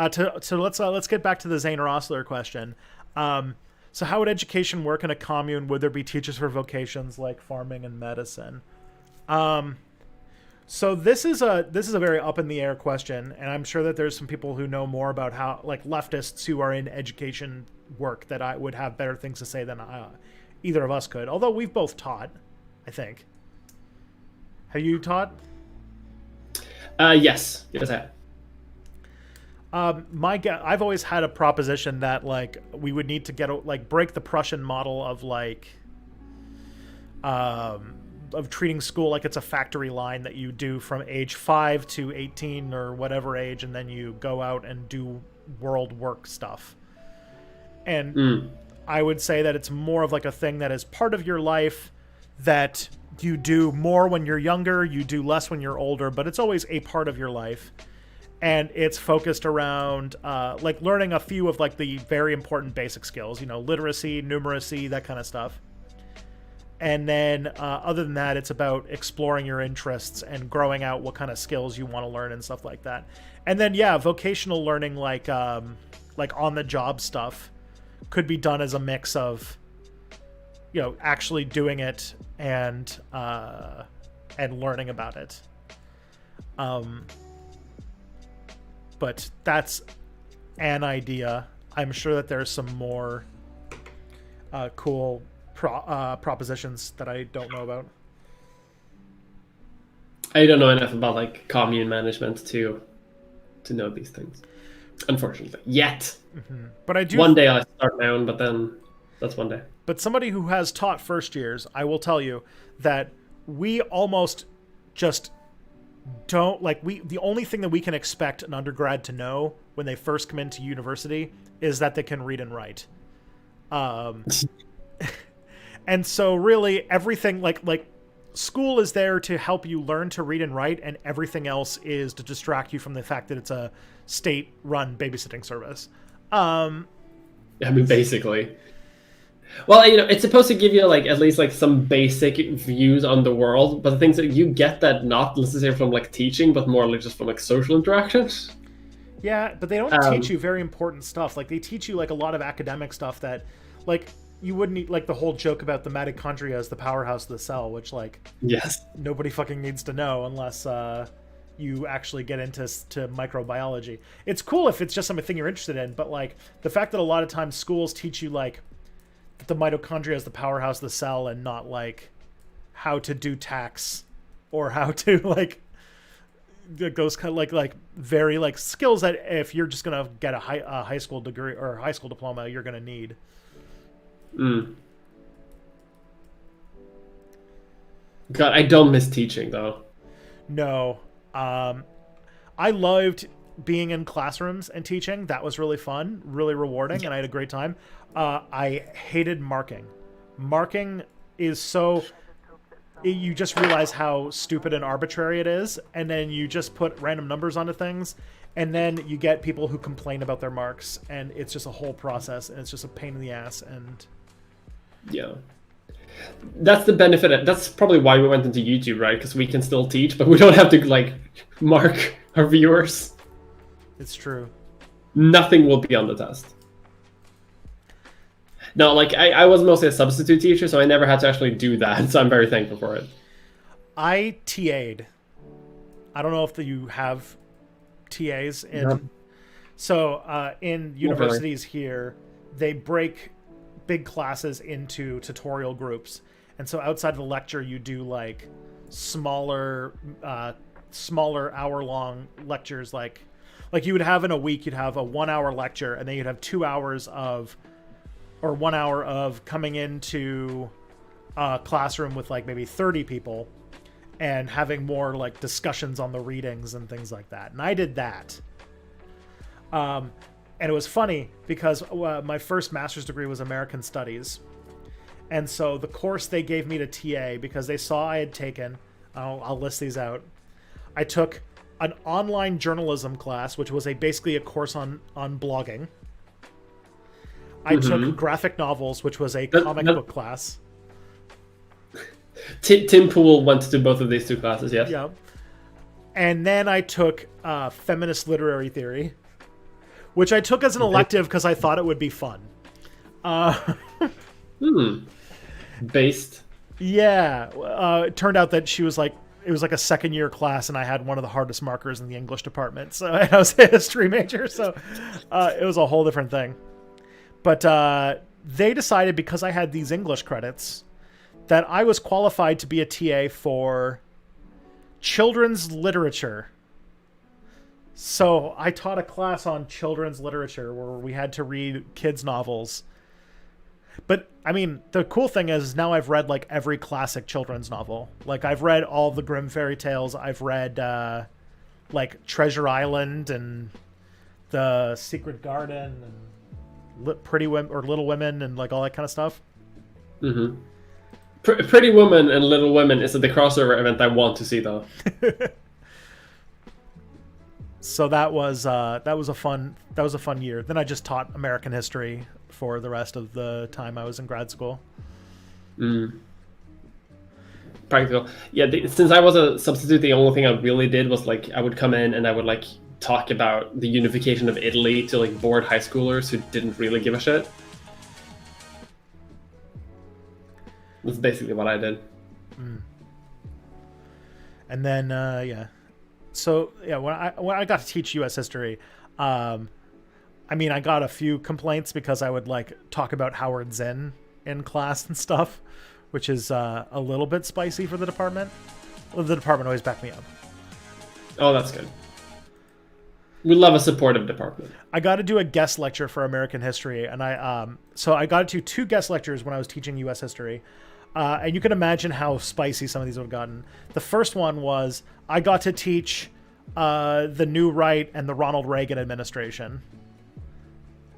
so let's get back to the Zane Rossler question. So how would education work in a commune? Would there be teachers for vocations like farming and medicine? So this is a very up in the air question, and I'm sure that there's some people who know more about how like leftists who are in education work that I would have better things to say than either of us could. Although we've both taught, I think. Have you taught? Yes, I have. I've always had a proposition that like we would need to break the Prussian model of of treating school like it's a factory line that you do from age 5 to 18 or whatever age, and then you go out and do world work stuff. And I would say that it's more of like a thing that is part of your life that you do more when you're younger, you do less when you're older, but it's always a part of your life. And it's focused around like learning a few of like the very important basic skills, literacy, numeracy, that kind of stuff. And then other than that, it's about exploring your interests and growing out what kind of skills you want to learn and stuff like that. And then, yeah, vocational learning, like on the job stuff, could be done as a mix of, actually doing it and learning about it. But that's an idea. I'm sure that there's some more cool propositions that I don't know about. I don't know enough about like commune management to know these things, unfortunately, yet. Mm-hmm. But I do. One day I'll start my own, but then that's one day. But somebody who has taught first years, I will tell you that we almost just don't the only thing that we can expect an undergrad to know when they first come into university is that they can read and write. And so really everything like school is there to help you learn to read and write, and everything else is to distract you from the fact that it's a state-run babysitting service. I mean, basically. Well, it's supposed to give you like at least like some basic views on the world, but the things that you get that not necessarily from like teaching, but more like just from like social interactions. Yeah, but they don't teach you very important stuff. Like they teach you like a lot of academic stuff that like you wouldn't need, like the whole joke about the mitochondria as the powerhouse of the cell, which like nobody fucking needs to know unless you actually get into microbiology. It's cool if it's just something you're interested in, but like the fact that a lot of times schools teach you like the mitochondria is the powerhouse of the cell and not like how to do tax or how to like those kind of like very like skills that if you're just gonna get a high school degree or a high school diploma you're gonna need. God, I don't miss teaching though. No, I loved being in classrooms and teaching. That was really fun, really rewarding, and I had a great time. I hated marking. Marking is you just realize how stupid and arbitrary it is, and then you just put random numbers onto things, and then you get people who complain about their marks, and it's just a whole process, and it's just a pain in the ass. And yeah, that's the benefit. That's probably why we went into YouTube, right? Because we can still teach, but we don't have to like mark our viewers. It's true. Nothing will be on the test. No, like I was mostly a substitute teacher, so I never had to actually do that. So I'm very thankful for it. I TA'd. I don't know if you have TAs in. Yep. So in universities here, they break big classes into tutorial groups, and so outside of the lecture, you do like smaller hour-long lectures. Like you would have in a week, you'd have a 1 hour lecture, and then you'd have 2 hours or 1 hour of coming into a classroom with like maybe 30 people and having more like discussions on the readings and things like that. And I did that. And it was funny because my first master's degree was American Studies. And so the course they gave me to TA, because they saw I had taken, I'll list these out. I took an online journalism class, which was basically a course on blogging. I took graphic novels, which was a comic book class. Tim Pool went to both of these two classes, yes. Yeah. And then I took feminist literary theory, which I took as an elective because I thought it would be fun. Based. Yeah. It turned out that it was like a second year class, and I had one of the hardest markers in the English department. So I was a history major, so it was a whole different thing. But they decided, because I had these English credits, that I was qualified to be a TA for children's literature. So I taught a class on children's literature where we had to read kids' novels. But I mean, the cool thing is now I've read like every classic children's novel. Like I've read all the Grimm fairy tales. I've read like Treasure Island and The Secret Garden and Pretty Women or Little Women and like all that kind of stuff. Mm-hmm. Pretty Woman and Little Women is the crossover event I want to see though. So that was a fun year. Then I just taught American history for the rest of the time I was in grad school. Practical. Yeah, since I was a substitute, the only thing I really did was like I would come in and I would like talk about the unification of Italy to like bored high schoolers who didn't really give a shit. That's basically what I did. And then so yeah, when I got to teach U.S. history, I mean, I got a few complaints because I would like talk about Howard Zinn in class and stuff, which is a little bit spicy for the department. Well, the department always backed me up. Oh, that's good. We love a supportive department. I got to do a guest lecture for American history, and so I got to do 2 guest lectures when I was teaching U.S. history. And you can imagine how spicy some of these would have gotten. The first one was I got to teach the New Right and the Ronald Reagan administration.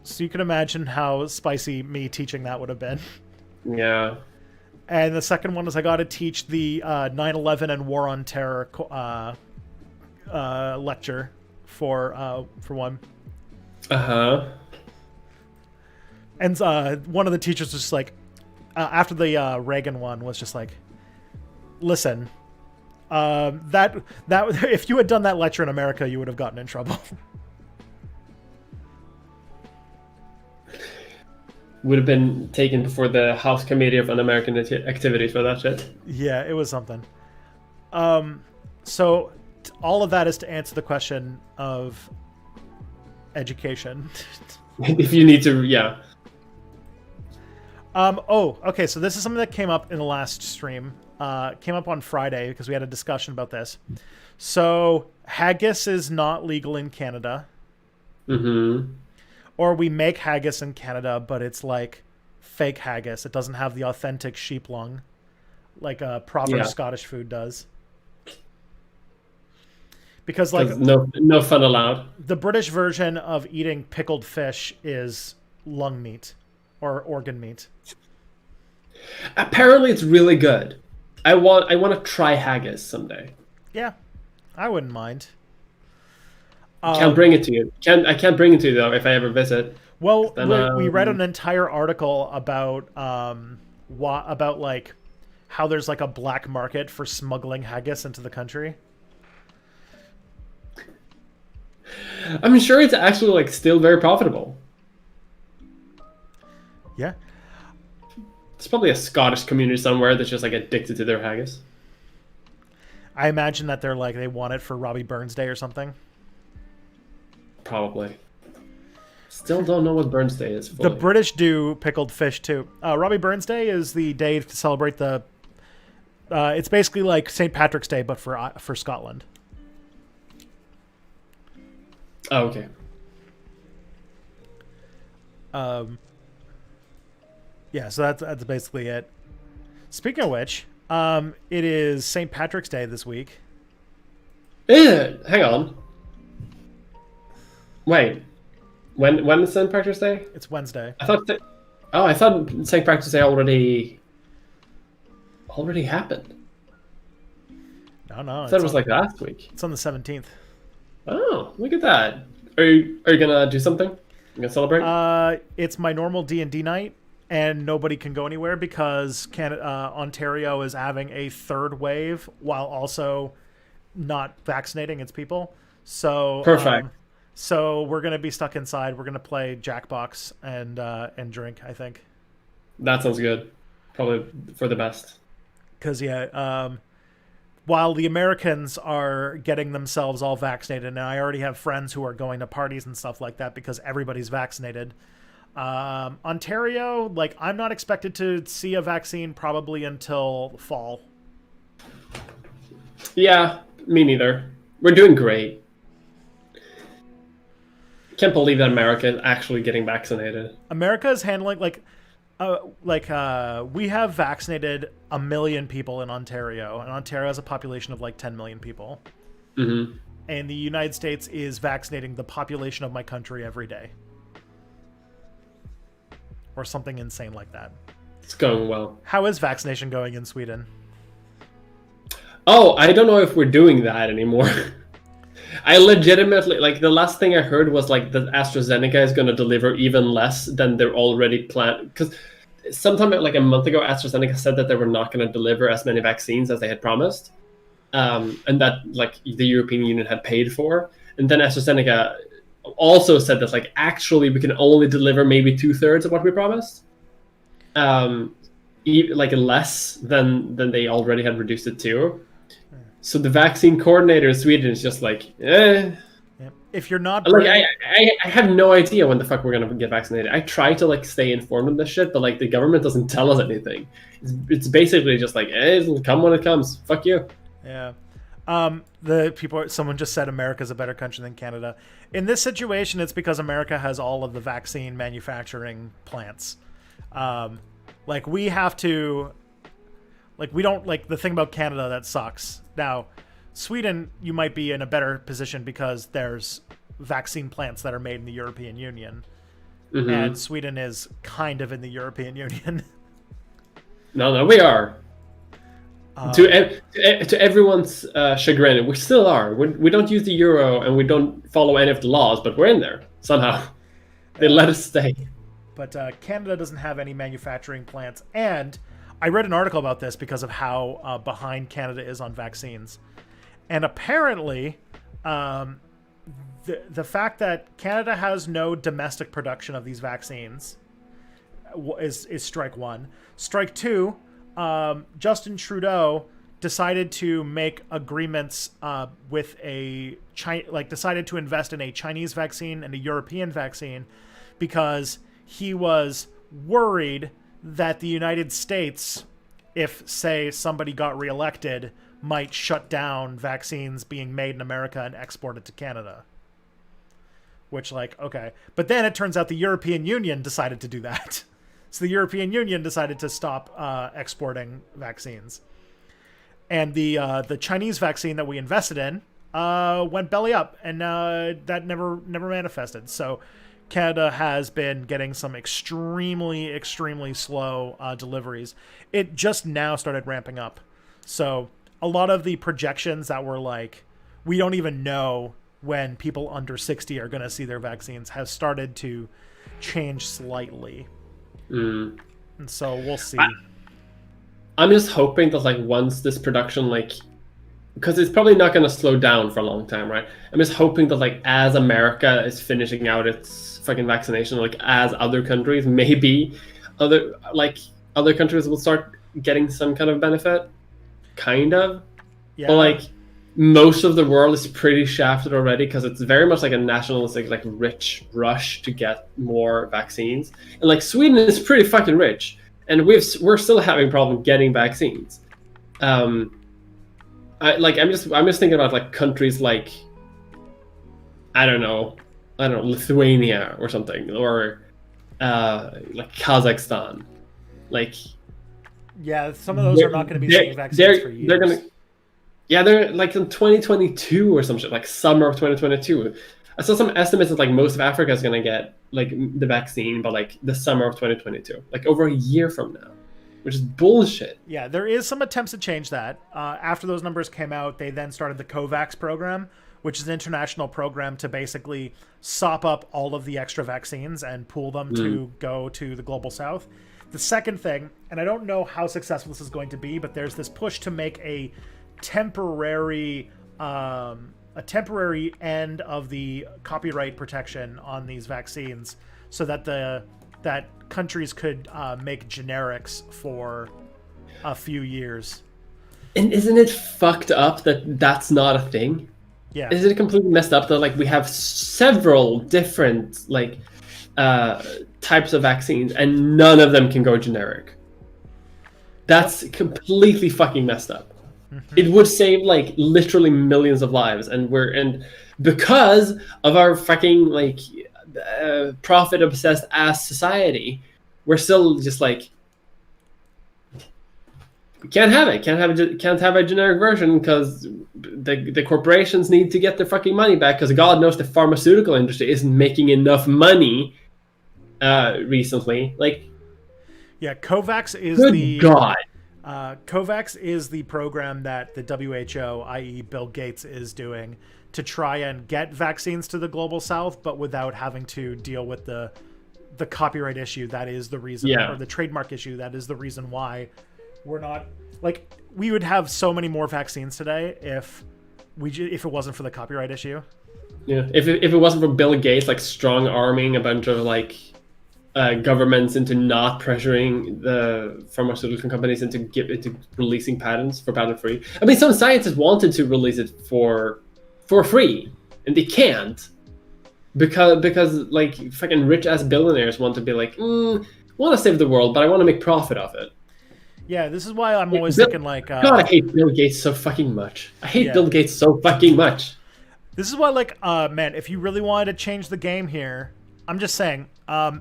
So you can imagine how spicy me teaching that would have been. Yeah. And the second one is I got to teach the 9/11 and War on Terror lecture for one. Uh-huh. And one of the teachers was just like, after the Reagan one was just like, listen, that if you had done that lecture in America, you would have gotten in trouble. Would have been taken before the House Committee of Un-American Activities for that shit. Yeah, it was something. So all of that is to answer the question of education. If you need to, yeah. Okay, so this is something that came up in the last stream. Came up on Friday because we had a discussion about this. So haggis is not legal in Canada. Mm-hmm. Or we make haggis in Canada, but it's like fake haggis. It doesn't have the authentic sheep lung like a proper Scottish food does. Because like no fun allowed. The British version of eating pickled fish is lung meat or organ meat. Apparently it's really good. I want to try haggis someday. Yeah. I wouldn't mind. Can't bring it to you. I can't bring it to you though if I ever visit. Well, we read an entire article about like how there's like a black market for smuggling haggis into the country. I'm sure it's actually like still very profitable. Yeah. There's probably a Scottish community somewhere that's just like addicted to their haggis. I imagine that they want it for Robbie Burns Day or something. Probably. Still don't know what Burns Day is. Fully. The British do pickled fish too. Robbie Burns Day is the day to celebrate the. It's basically like St. Patrick's Day, but for Scotland. Oh, okay. Yeah, so that's basically it. Speaking of which, it is St. Patrick's Day this week. Hang on. Wait, when is St. Patrick's Day? It's Wednesday. I thought St. Patrick's Day already happened. No. I thought it was like last week. It's on the 17th. Oh, look at that! Are you gonna do something? You gonna celebrate? It's my normal D&D night, and nobody can go anywhere because Ontario is having a third wave while also not vaccinating its people. So perfect. So we're gonna be stuck inside. We're gonna play Jackbox and drink, I think. That sounds good. Probably for the best. Because while the Americans are getting themselves all vaccinated, and I already have friends who are going to parties and stuff like that because everybody's vaccinated. Ontario, like I'm not expected to see a vaccine probably until fall. Yeah, Me neither. We're doing great. Can't believe that America is actually getting vaccinated. America is handling we have vaccinated 1 million people in Ontario, and Ontario has a population of like 10 million people. Mm-hmm. And the United States is vaccinating the population of my country every day. Or something insane like that. It's going well. How is vaccination going in Sweden? Oh, I don't know if we're doing that anymore. I legitimately, like, the last thing I heard was like that AstraZeneca is going to deliver even less than they're already planned. Because sometime like a month ago, AstraZeneca said that they were not going to deliver as many vaccines as they had promised. And that like the European Union had paid for. And then AstraZeneca also said that like actually we can only deliver maybe 2/3 of what we promised. Like less than they already had reduced it to. So the vaccine coordinator in Sweden is just like, eh. Yeah. If you're not like, I have no idea when the fuck we're gonna get vaccinated. I try to like stay informed of this shit, but like the government doesn't tell us anything. It's basically just like, eh, it'll come when it comes. Fuck you. Yeah. Someone just said America's a better country than Canada. In this situation, it's because America has all of the vaccine manufacturing plants. Like we have to, like we don't, like the thing about Canada that sucks. Now, Sweden, you might be in a better position because there's vaccine plants that are made in the European Union. Mm-hmm. And Sweden is kind of in the European Union. No, we are. To everyone's chagrin, we still are. We don't use the euro and we don't follow any of the laws, but we're in there somehow. They let us stay. But Canada doesn't have any manufacturing plants. And I read an article about this because of how behind Canada is on vaccines. And apparently, the fact that Canada has no domestic production of these vaccines is strike one. Strike two, Justin Trudeau decided to make agreements with decided to invest in a Chinese vaccine and a European vaccine because he was worried that the United States, if, say, somebody got reelected, might shut down vaccines being made in America and export it to Canada. Which, like, okay. But then it turns out the European Union decided to do that. So the European Union decided to stop exporting vaccines. And the Chinese vaccine that we invested in went belly up, and that never manifested. So Canada has been getting some extremely, extremely slow deliveries. It just now started ramping up. So a lot of the projections that were like, we don't even know when people under 60 are going to see their vaccines, has started to change slightly. And so we'll see. I'm just hoping that like once this production, like, because it's probably not going to slow down for a long time, right? I'm just hoping that like as America is finishing out its fucking vaccination, like as other countries, maybe other countries will start getting some kind of benefit, kind of. Yeah. But like most of the world is pretty shafted already because it's very much like a nationalistic, like rich rush to get more vaccines, and like Sweden is pretty fucking rich, and we're still having problem getting vaccines. I'm just thinking about like countries like I don't know Lithuania or something, or like Kazakhstan, like yeah, some of those are not going to be getting vaccines for years. They're like in 2022 or some shit, like summer of 2022. I saw some estimates that like most of Africa is going to get like the vaccine by like the summer of 2022, like over a year from now, which is bullshit. Yeah, there is some attempts to change that. After those numbers came out, they then started the COVAX program, which is an international program to basically sop up all of the extra vaccines and pool them to go to the global south. The second thing, and I don't know how successful this is going to be, but there's this push to make a temporary end of the copyright protection on these vaccines, so that that countries could make generics for a few years. And isn't it fucked up that that's not a thing? Yeah. Isn't it completely messed up that like we have several different like types of vaccines and none of them can go generic? That's completely fucking messed up. It would save like literally millions of lives, and because of our fucking like profit obsessed ass society, we're still just like, we can't have it. Can't have a generic version because the corporations need to get their fucking money back, because God knows the pharmaceutical industry isn't making enough money recently. Like, Yeah, COVAX is good God. COVAX is the program that the WHO, i.e., Bill Gates, is doing to try and get vaccines to the global south, but without having to deal with the copyright issue that is the reason, or the trademark issue that is the reason why we're not, like, we would have so many more vaccines today if it wasn't for the copyright issue. Yeah, if it wasn't for Bill Gates like strong arming a bunch of like governments into not pressuring the pharmaceutical companies into releasing patents for patent free. I mean, some scientists wanted to release it for free, and they can't because like fucking rich ass billionaires want to be like, want to save the world, but I want to make profit off it. Yeah, this is why I'm always thinking like, God, I hate Bill Gates so fucking much. I hate Bill Gates so fucking much. This is why, like, man, if you really wanted to change the game here, I'm just saying,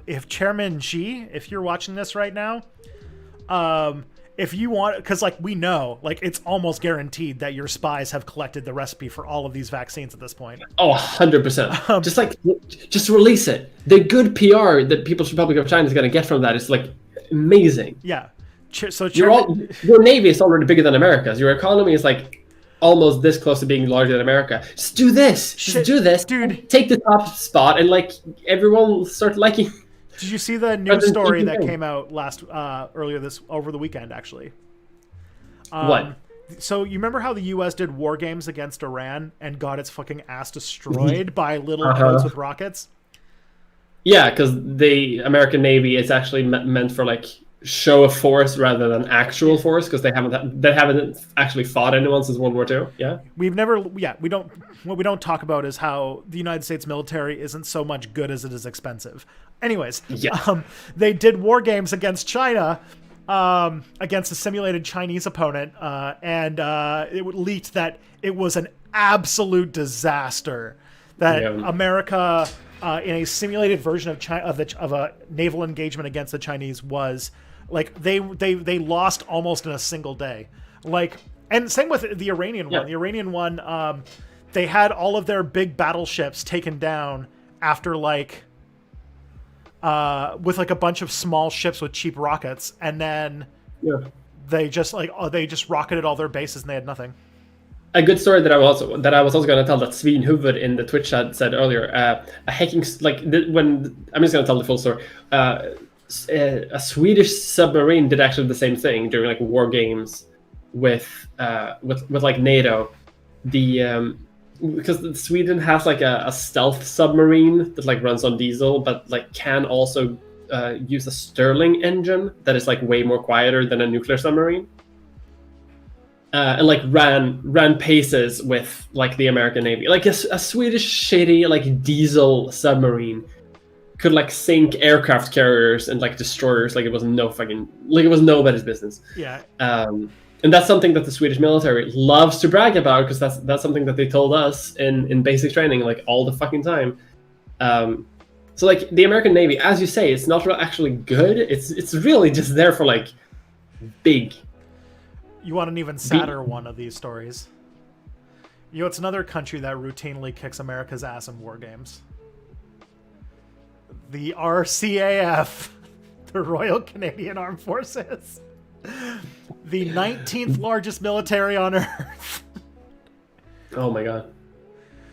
if Chairman Xi, if you're watching this right now, if you want, because like we know, like it's almost guaranteed that your spies have collected the recipe for all of these vaccines at this point. Oh, 100%. Just release it. The good PR that People's Republic of China is going to get from that is like amazing. Yeah. So your navy is already bigger than America's. Your economy is like almost this close to being larger than America. Just do this. Just do this, dude. Take the top spot, and like everyone will start liking. Did you see the news story that came out over the weekend? Actually, what? So you remember how the U.S. did war games against Iran and got its fucking ass destroyed by little boats with rockets? Yeah, because the American Navy is actually meant for like show of force rather than actual force, because they haven't actually fought anyone since World War II. Yeah, we don't. What we don't talk about is how the United States military isn't so much good as it is expensive. Anyways, they did war games against China, against a simulated Chinese opponent, and it leaked that it was an absolute disaster. That America, in a simulated version of China, of a naval engagement against the Chinese, was like they lost almost in a single day. Like, and same with the Iranian one. The Iranian one, they had all of their big battleships taken down after like with like a bunch of small ships with cheap rockets, and then they just rocketed all their bases and they had nothing. A good story that I was also going to tell, that Sveen Huvud in the Twitch chat said earlier, a hacking, like when I'm just going to tell the full story. A Swedish submarine did actually the same thing during like war games with like NATO. Because Sweden has like a stealth submarine that like runs on diesel, but like can also use a Stirling engine that is like way more quieter than a nuclear submarine. And like ran paces with like the American Navy. Like a Swedish shitty like diesel submarine could like sink aircraft carriers and like destroyers like it was nobody's business. Yeah. And that's something that the Swedish military loves to brag about, because that's something that they told us in basic training like all the fucking time. So like the American Navy, as you say, it's not actually good. It's really just there for like big. You want an even sadder one of these stories? You know, it's another country that routinely kicks America's ass in war games. The RCAF, the Royal Canadian Armed Forces. The 19th largest military on Earth. Oh my god.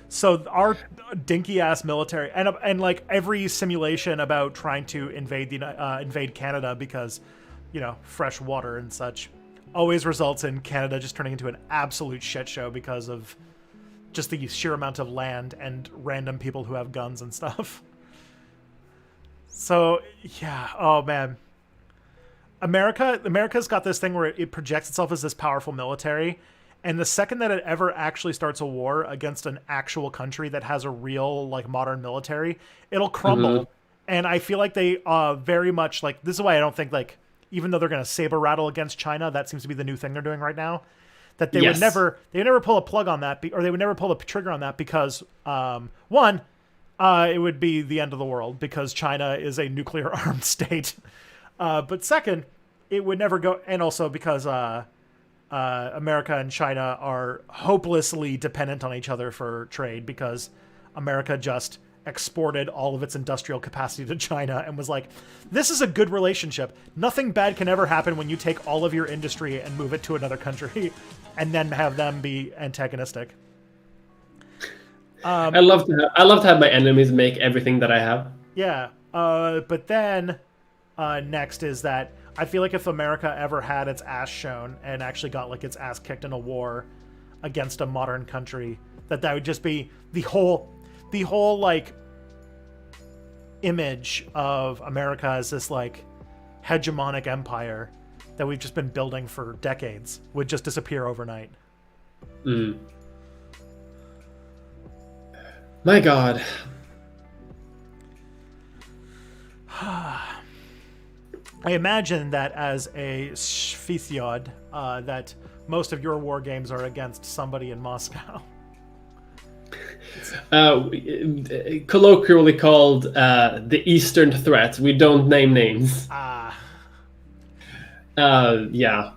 So our dinky ass military, and like every simulation about trying to invade Canada because, you know, fresh water and such, always results in Canada just turning into an absolute shit show because of just the sheer amount of land and random people who have guns and stuff. So yeah, oh man. America's got this thing where it projects itself as this powerful military, and the second that it ever actually starts a war against an actual country that has a real like modern military, it'll crumble. Mm-hmm. And I feel like they very much like, this is why I don't think, like, even though they're going to saber rattle against China, that seems to be the new thing they're doing right now. That they would never pull a plug on that, or they would never pull the trigger on that because one, it would be the end of the world because China is a nuclear armed state. But second, it would never go, and also because America and China are hopelessly dependent on each other for trade because America just exported all of its industrial capacity to China and was like, this is a good relationship. Nothing bad can ever happen when you take all of your industry and move it to another country and then have them be antagonistic. I love to have my enemies make everything that I have. Yeah. But then next is that I feel like if America ever had its ass shown and actually got like its ass kicked in a war against a modern country, that would just be the whole like image of America as this like hegemonic empire that we've just been building for decades would just disappear overnight. My God. I imagine that as a Svisyod, that most of your war games are against somebody in Moscow. Colloquially called the Eastern Threat. We don't name names. Yeah.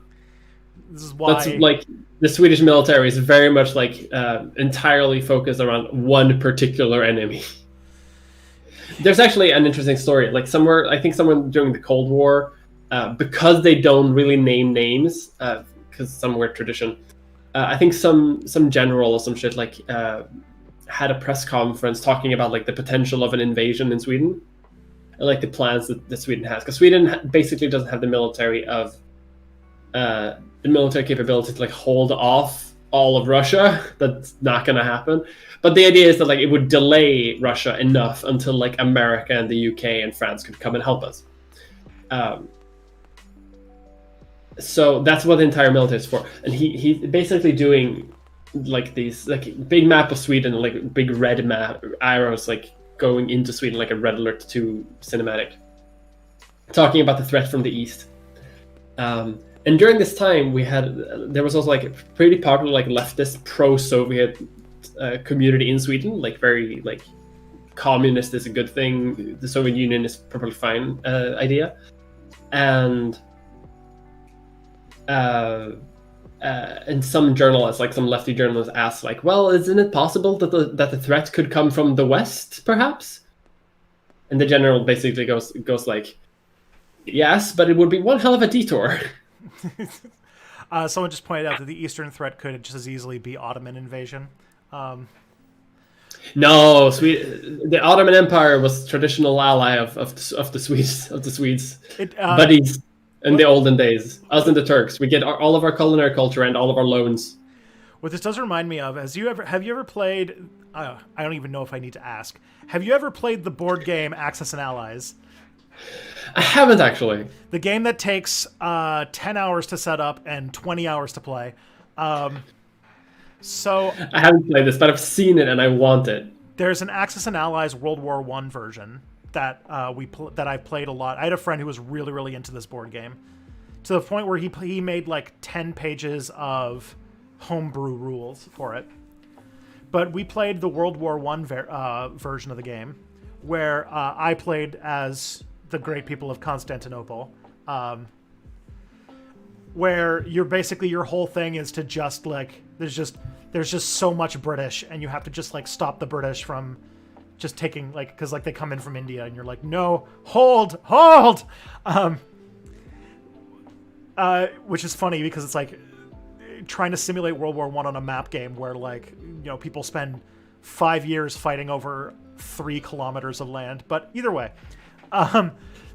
This is why. That's like the Swedish military is very much like entirely focused around one particular enemy. There's actually an interesting story. Like somewhere during the Cold War, because they don't really name names, because somewhere tradition. I think some general or some shit like had a press conference talking about like the potential of an invasion in Sweden, and like the plans that Sweden has, because Sweden basically doesn't have the military capability to like hold off all of Russia. That's not going to happen. But the idea is that like it would delay Russia enough until like America and the UK and France could come and help us. So that's what the entire military is for. And he's basically doing like these like big map of Sweden, like big red map arrows like going into Sweden, like a Red Alert 2 cinematic, talking about the threat from the east. And during this time, there was also like a pretty popular like leftist pro-Soviet community in Sweden, like very like communist is a good thing, the Soviet Union is perfectly fine idea, and some journalists, like some lefty journalists, asked like, well, isn't it possible that the threat could come from the West, perhaps? And the general basically goes like, yes, but it would be one hell of a detour. Someone just pointed out that the Eastern threat could just as easily be Ottoman invasion. No, the Ottoman Empire was traditional ally of the Swedes, buddies in the olden days. Us and the Turks, we get all of our culinary culture and all of our loans. What this does remind me of, have you ever played? I don't even know if I need to ask. Have you ever played the board game Axis and Allies? I haven't actually. The game that takes 10 hours to set up and 20 hours to play. So I haven't played this, but I've seen it and I want it. There's an Axis and Allies World War I version that that I played a lot. I had a friend who was really, really into this board game, to the point where he made like 10 pages of homebrew rules for it. But we played the World War I version of the game, where I played as the great people of Constantinople, where your whole thing is to just like there's just so much British, and you have to just like stop the British from just taking like, because like they come in from India and you're like, no, hold, which is funny because it's like trying to simulate World War I on a map game where like, you know, people spend 5 years fighting over 3 kilometers of land. But either way,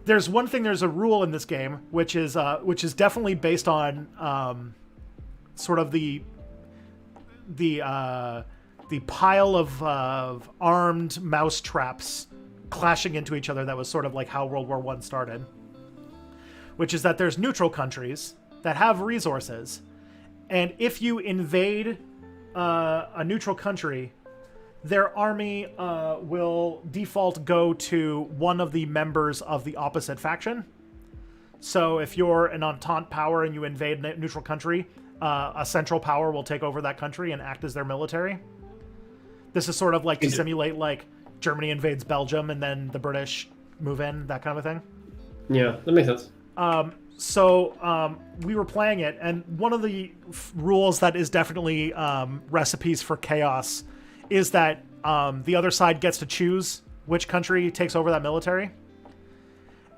there's a rule in this game which is definitely based on sort of the pile of armed mouse traps clashing into each other. That was sort of like how World War I started, which is that there's neutral countries that have resources, and if you invade a neutral country, their army will default go to one of the members of the opposite faction. So if you're an Entente power and you invade a neutral country, a central power will take over that country and act as their military. This is sort of like to simulate like Germany invades Belgium and then the British move in, that kind of a thing. Yeah, that makes sense. So we were playing it, and one of the rules that is definitely recipes for chaos is that the other side gets to choose which country takes over that military.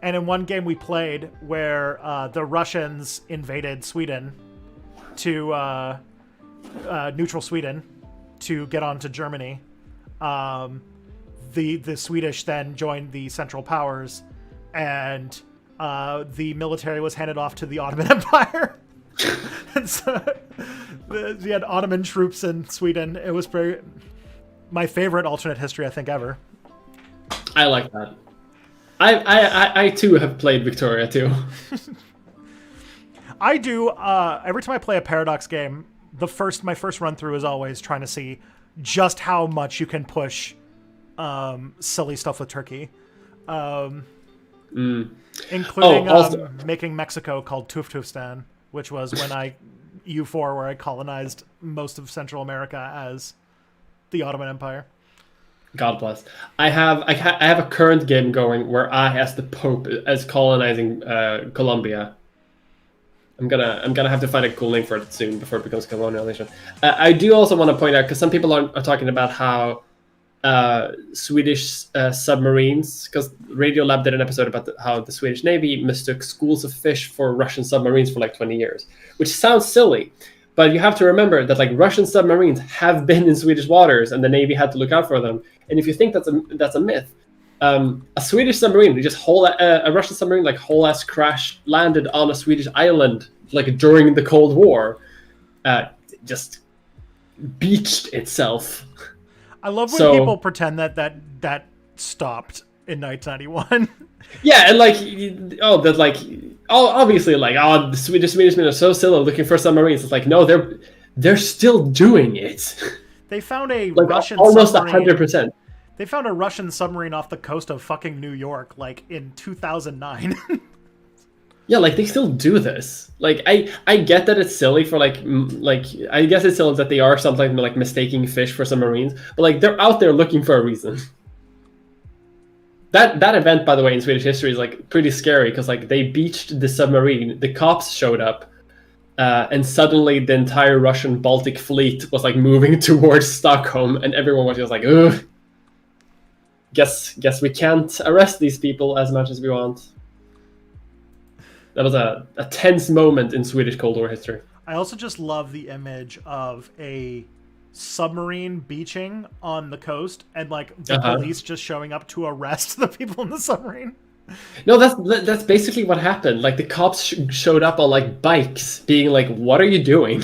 And in one game we played where the Russians invaded Sweden to neutral Sweden to get onto Germany. The Swedish then joined the Central Powers, and the military was handed off to the Ottoman Empire. And so we had Ottoman troops in Sweden. It was my favorite alternate history I think ever. I like that. I too have played Victoria too. I do. Every time I play a Paradox game, my first run through is always trying to see just how much you can push silly stuff with Turkey, including making Mexico called Tuftustan, which was when U4 where I colonized most of Central America as the Ottoman Empire. God bless. I have a current game going where I, as the Pope, as colonizing Colombia. I'm gonna have to find a cool name for it soon before it becomes colonialization. I do also want to point out, because some people are talking about how Swedish submarines, because Radiolab did an episode about how the Swedish Navy mistook schools of fish for Russian submarines for like 20 years, which sounds silly. But you have to remember that like Russian submarines have been in Swedish waters, and the Navy had to look out for them. And if you think that's a myth, a Swedish submarine, a Russian submarine, like whole ass crash landed on a Swedish island, like during the Cold War, just beached itself. I love when people pretend that stopped in 1991. Yeah, and obviously, the Swedish men are so silly looking for submarines. It's like, no, they're still doing it. They found a like, Russian almost submarine. 100%. They found a Russian submarine off the coast of fucking New York, like in 2009. Yeah, like they still do this. Like I get that it's silly for like I guess it's silly that they are sometimes like mistaking fish for submarines, but like they're out there looking for a reason. That event, by the way, in Swedish history is like pretty scary because like they beached the submarine, the cops showed up, and suddenly the entire Russian Baltic fleet was like moving towards Stockholm, and everyone was just like, ugh. Guess we can't arrest these people as much as we want. That was a tense moment in Swedish Cold War history. I also just love the image of a submarine beaching on the coast and like the police just showing up to arrest the people in the submarine. No, that's basically what happened. Like the cops showed up on like bikes, being like, "What are you doing?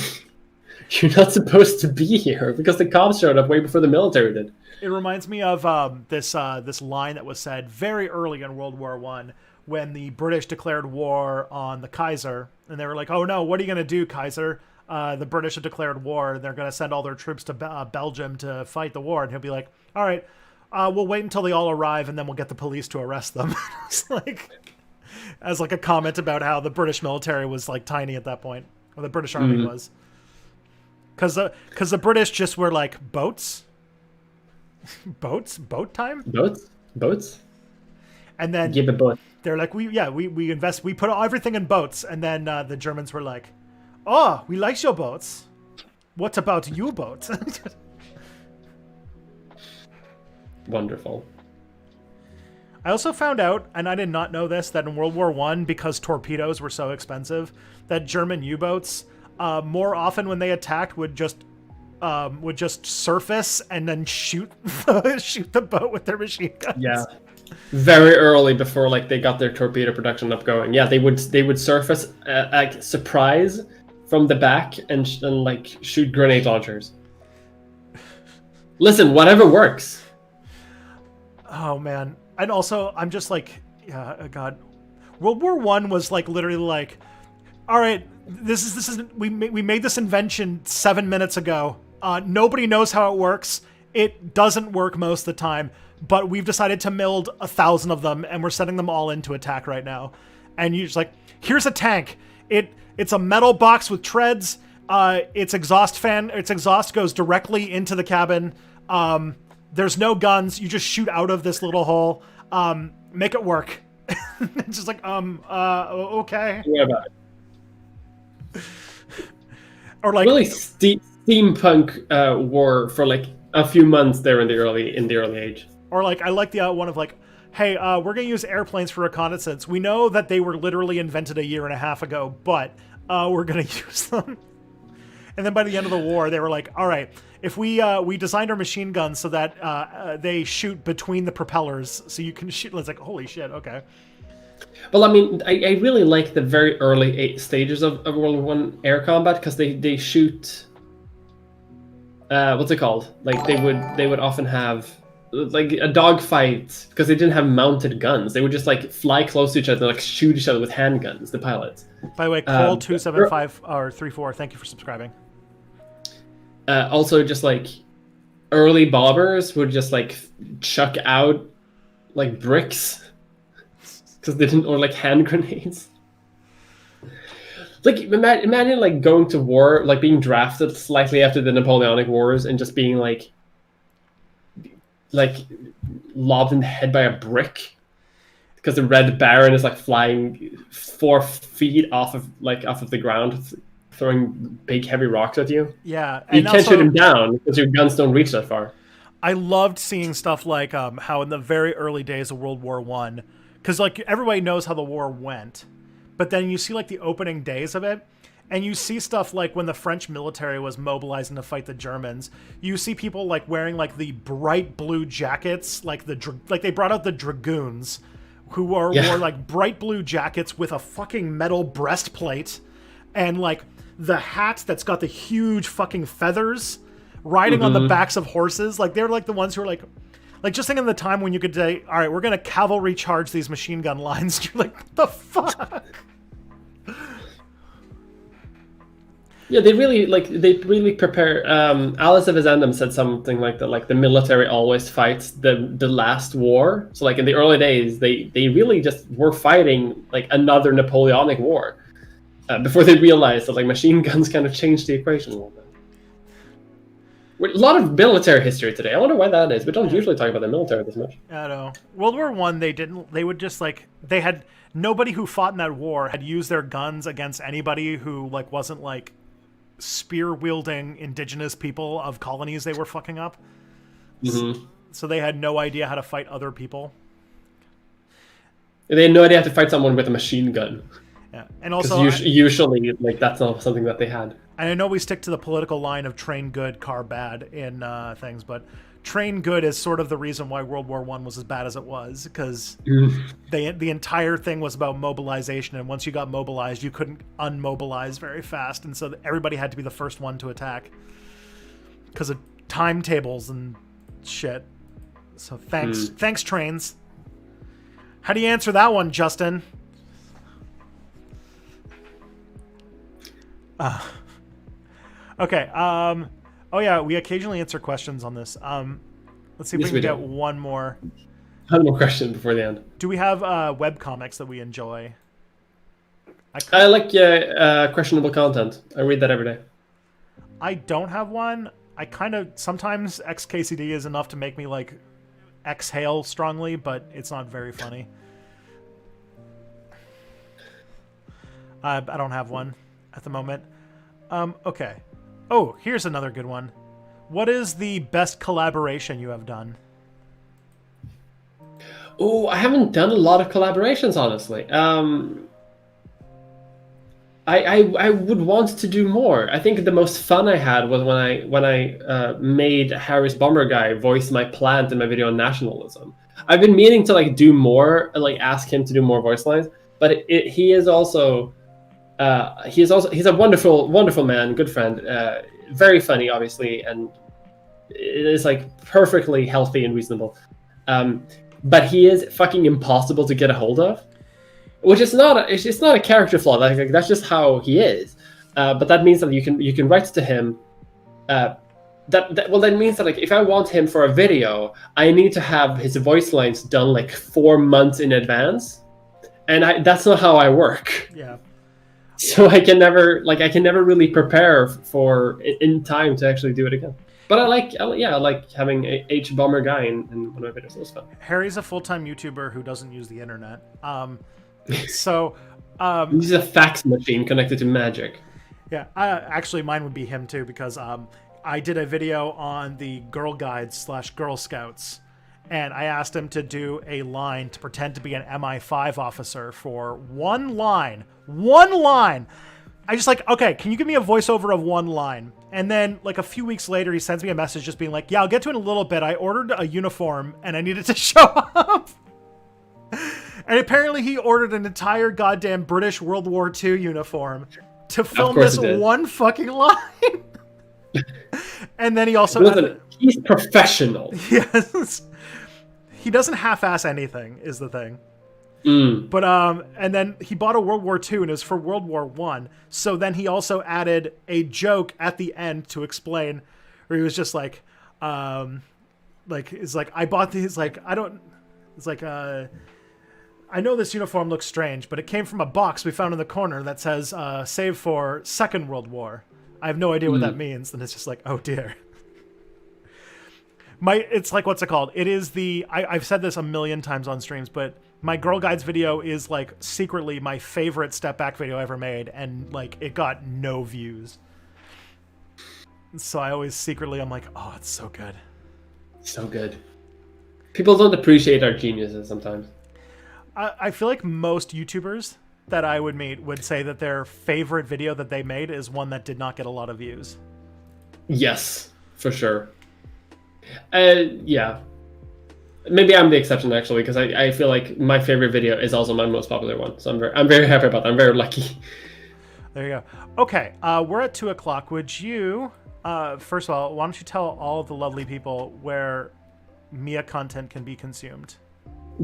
You're not supposed to be here," because the cops showed up way before the military did. It reminds me of this line that was said very early in World War I when the British declared war on the Kaiser, and they were like, "Oh no, what are you going to do, Kaiser? The British have declared war. They're going to send all their troops to Belgium to fight the war." And he'll be like, "All right, we'll wait until they all arrive, and then we'll get the police to arrest them." It's like, as like a comment about how the British military was like tiny at that point, or the British Army was, because the British just were like boat time, boats, and then give a boat. They're like, we invest, we put everything in boats, and then the Germans were like, "Oh, we like your boats. What about U-boats?" Wonderful. I also found out, and I did not know this, that in World War I, because torpedoes were so expensive, that German U-boats, more often when they attacked, would just surface and then shoot the boat with their machine guns. Yeah. Very early before like they got their torpedo production up going. Yeah, they would surface like surprise from the back and like shoot grenade launchers. Listen, whatever works. Oh man. And also I'm just like, yeah, God. World War I was like literally like, all right, this is we made this invention 7 minutes ago. Nobody knows how it works. It doesn't work most of the time, but we've decided to build 1,000 of them, and we're sending them all into attack right now. And you're just like, here's a tank. It's a metal box with treads, its exhaust goes directly into the cabin. There's no guns. You just shoot out of this little hole. Make it work. It's just like, okay. Yeah, about it. Or like really steampunk war for like a few months there in the early age. Or like, I like the one of like, hey, we're gonna use airplanes for reconnaissance. We know that they were literally invented a year and a half ago, but we're gonna use them. And then by the end of the war, they were like, all right, if we designed our machine guns so that they shoot between the propellers, so you can shoot. It's like, holy shit, okay. Well, I mean, I really like the very early stages of World War I air combat, because they shoot. What's it called? Like they would often have like a dogfight, because they didn't have mounted guns. They would just like fly close to each other and like shoot each other with handguns. The pilots. By the way, Cole 275 or 34. Thank you for subscribing. Also, just like early bombers would just like chuck out like bricks because they didn't, or like hand grenades. Like imagine like going to war, like being drafted slightly after the Napoleonic Wars and just being like lobbed in the head by a brick because the Red Baron is like flying 4 feet off of the ground, throwing big heavy rocks at you. Yeah, and you can't shoot him down because your guns don't reach that far. I loved seeing stuff like how in the very early days of World War I, because like everybody knows how the war went, but then you see like the opening days of it, and you see stuff like when the French military was mobilizing to fight the Germans. You see people like wearing like the bright blue jackets, like they brought out the dragoons, who wore like bright blue jackets with a fucking metal breastplate, and like the hat that's got the huge fucking feathers, riding on the backs of horses. Like they're like the ones who are like just think of the time when you could say, all right, we're gonna cavalry charge these machine gun lines. You're like, what the fuck? Yeah, they really prepare. Alice of Azandam said something like that, like the military always fights the last war. So like in the early days, they really just were fighting like another Napoleonic war before they realized that like machine guns kind of changed the equation a little bit. A lot of military history today. I wonder why that is. We don't usually talk about the military this much. I know. World War I, they would just like, they had, nobody who fought in that war had used their guns against anybody who like wasn't like spear-wielding indigenous people of colonies they were fucking up. Mm-hmm. So they had no idea how to fight other people. They had no idea how to fight someone with a machine gun. Yeah, and also usually like that's not something that they had. And I know we stick to the political line of train good, car bad in things, but train good is sort of the reason why World War I was as bad as it was, because the entire thing was about mobilization, and once you got mobilized, you couldn't unmobilize very fast, and so everybody had to be the first one to attack because of timetables and shit. So thanks trains. How do you answer that one, Justin? Okay. Oh yeah, we occasionally answer questions on this. Let's see if we can get one more. One more question before the end. Do we have webcomics that we enjoy? I like questionable content. I read that every day. I don't have one. I kind of sometimes XKCD is enough to make me like exhale strongly, but it's not very funny. I don't have one at the moment. Okay. Oh, here's another good one. What is the best collaboration you have done? Oh, I haven't done a lot of collaborations, honestly. I would want to do more. I think the most fun I had was when I made Harris Bomber Guy voice my plant in my video on nationalism. I've been meaning to like do more, like ask him to do more voice lines, but he's a wonderful man, good friend, very funny, obviously, and it is like perfectly healthy and reasonable. But he is fucking impossible to get a hold of, which is not a character flaw. Like that's just how he is. But that means that you can write to him. That means that like if I want him for a video, I need to have his voice lines done like 4 months in advance, and that's not how I work. Yeah. So I can never really prepare for in time to actually do it again. But I like having a H bomber guy in one of my videos. It was fun. Harry's a full-time YouTuber who doesn't use the internet. So This is a fax machine connected to magic. yeah, actually mine would be him too, because I did a video on the Girl Guides / Girl Scouts, and I asked him to do a line to pretend to be an MI5 officer for one line. I just like, okay, can you give me a voiceover of one line? And then like a few weeks later, he sends me a message just being like, yeah, I'll get to it in a little bit. I ordered a uniform and I needed to show up. And apparently he ordered an entire goddamn British World War II uniform to film this one fucking line. And then he also... He's professional. Yes. He doesn't half-ass anything, is the thing. But and then he bought a World War II and it was for World War One. So then he also added a joke at the end to explain, where he was just like it's like, I bought these, like, I don't, it's like I know this uniform looks strange, but it came from a box we found in the corner that says save for Second World War. I have no idea what that means. And it's just like, oh dear. It's like, what's it called? It is I've said this a million times on streams, but my Girl Guides video is like secretly my favorite step back video ever made, and like it got no views. So I always secretly, I'm like, oh, it's so good. So good. People don't appreciate our geniuses sometimes. I feel like most YouTubers that I would meet would say that their favorite video that they made is one that did not get a lot of views. Yes, for sure. Yeah. Maybe I'm the exception, actually, because I feel like my favorite video is also my most popular one. So I'm very happy about that. I'm very lucky. There you go. Okay, we're at 2:00. Would you, first of all, why don't you tell all the lovely people where Mia content can be consumed?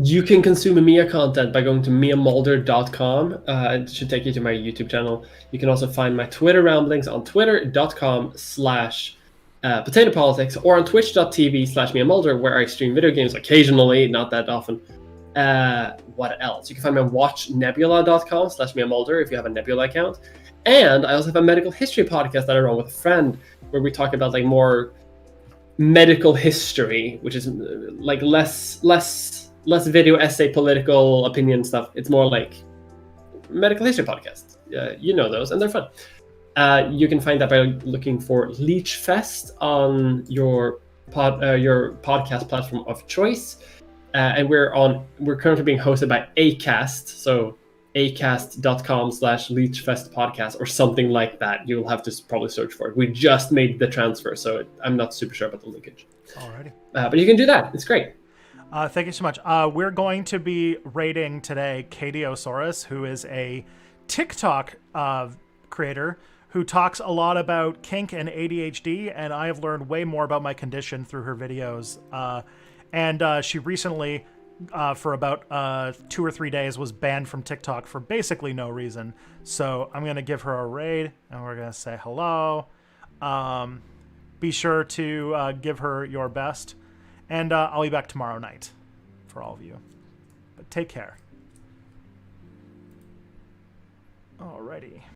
You can consume Mia content by going to miamulder.com. It should take you to my YouTube channel. You can also find my Twitter ramblings on twitter.com/potato politics, or on twitch.tv/miamulder, where I stream video games occasionally, not that often. What else? You can find me on watchnebula.com/miamulder if you have a Nebula account. And I also have a medical history podcast that I run with a friend, where we talk about like more medical history, which is like less video essay, political opinion stuff. It's more like medical history podcasts. You know those, and they're fun. You can find that by looking for Leech Fest on your podcast platform of choice. And we're currently being hosted by Acast, so acast.com/Leechfest podcast or something like that. You'll have to probably search for it. We just made the transfer, so I'm not super sure about the linkage. Alrighty. But you can do that. It's great. Thank you so much. We're going to be rating today Kadiosaurus, who is a TikTok creator who talks a lot about kink and ADHD, and I have learned way more about my condition through her videos. And she recently, for about 2 or 3 days, was banned from TikTok for basically no reason. So I'm going to give her a raid, and we're going to say hello. Be sure to give her your best. And I'll be back tomorrow night for all of you. But take care. Alrighty.